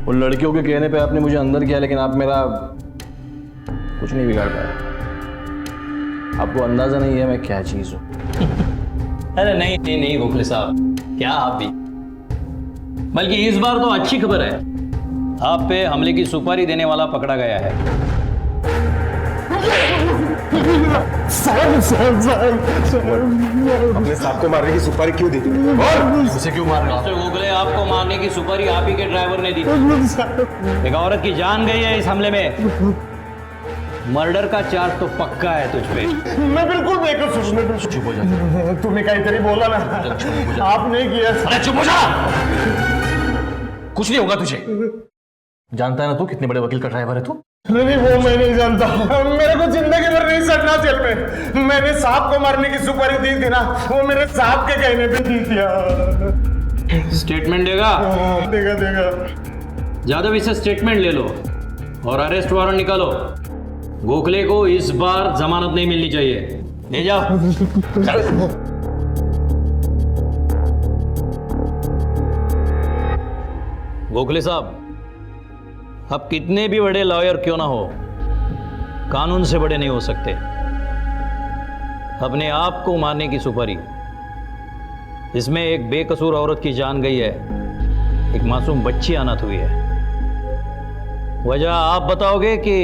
उन लड़कियों के कहने पे आपने मुझे अंदर किया, लेकिन आप मेरा कुछ नहीं बिगाड़ पाए। आपको अंदाजा नहीं है मैं क्या चीज हूं। अरे नहीं नहीं नहीं गोखले साहब, क्या आप भी। बल्कि इस बार तो अच्छी खबर है, आप पे हमले की सुपारी देने वाला पकड़ा गया है। अपने साहब को मारने की सुपारी क्यों दी? उसे क्यों मार रहा? गोखले, आपको मारने की सुपारी आप ही के ड्राइवर ने दी। एक औरत की जान गई है इस हमले में। मर्डर का चार्ज तो पक्का है तुझ पे। मैं बिल्कुल बेकसूर। चुप हो जा। तूने कहीं तेरी बोला ना, आपने किया। अरे चुप हो जा, कुछ नहीं होगा तुझे। जानता है ना तू कितने बड़े वकील का ड्राइवर है तू? नहीं वो मैं नहीं जानता, मेरे को जिंदगी भर नहीं सड़ना जेल में। मैंने साहब को मारने की सुपारी दी थी ना, वो मेरे साहब के कहने पे दी थी। स्टेटमेंट देगा? देगा। जादव, इसे स्टेटमेंट ले लो और अरेस्ट वारंट निकालो। गोखले को इस बार जमानत नहीं मिलनी चाहिए। ले जाओ। गोखले साहब, अब कितने भी बड़े लॉयर क्यों ना हो, कानून से बड़े नहीं हो सकते। अपने आप को मारने की सुपारी, इसमें एक बेकसूर औरत की जान गई है, एक मासूम बच्ची अनाथ हुई है। वजह आप बताओगे कि?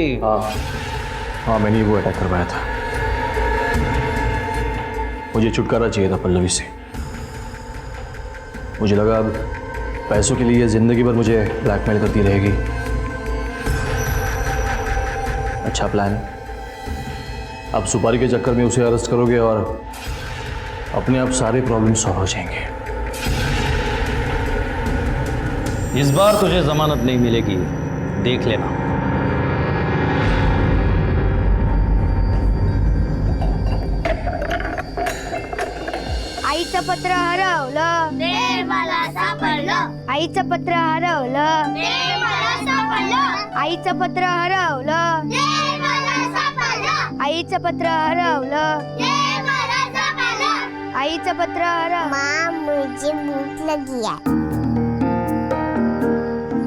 हाँ मैंने वो अटैक करवाया था। मुझे छुटकारा चाहिए था पल्लवी से। मुझे लगा अब पैसों के लिए जिंदगी भर मुझे ब्लैकमेल करती रहेगी। अच्छा प्लान। अब सुपारी के चक्कर में उसे अरेस्ट करोगे और अपने आप सारे प्रॉब्लम सॉल्व हो जाएंगे। इस बार तुझे जमानत नहीं मिलेगी, देख लेना। आईचं पत्र हरवलं, मला सापडलं. आईचं पत्र हरवलं, मला सापडलं. आईचं पत्र हरवलं, मला सापडलं. आईचं पत्र हरवलं, मला सापडलं. आईचं पत्र हरव. माँ मुझे भूख लगी है.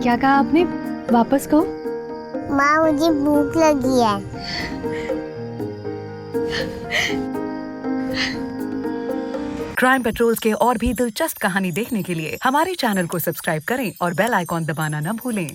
क्या कहा आपने? वापस कहो. माँ मुझे भूख लगी है. क्राइम पेट्रोल्स के और भी दिलचस्प कहानी देखने के लिए हमारे चैनल को सब्सक्राइब करें और बेल आइकॉन दबाना न भूलें.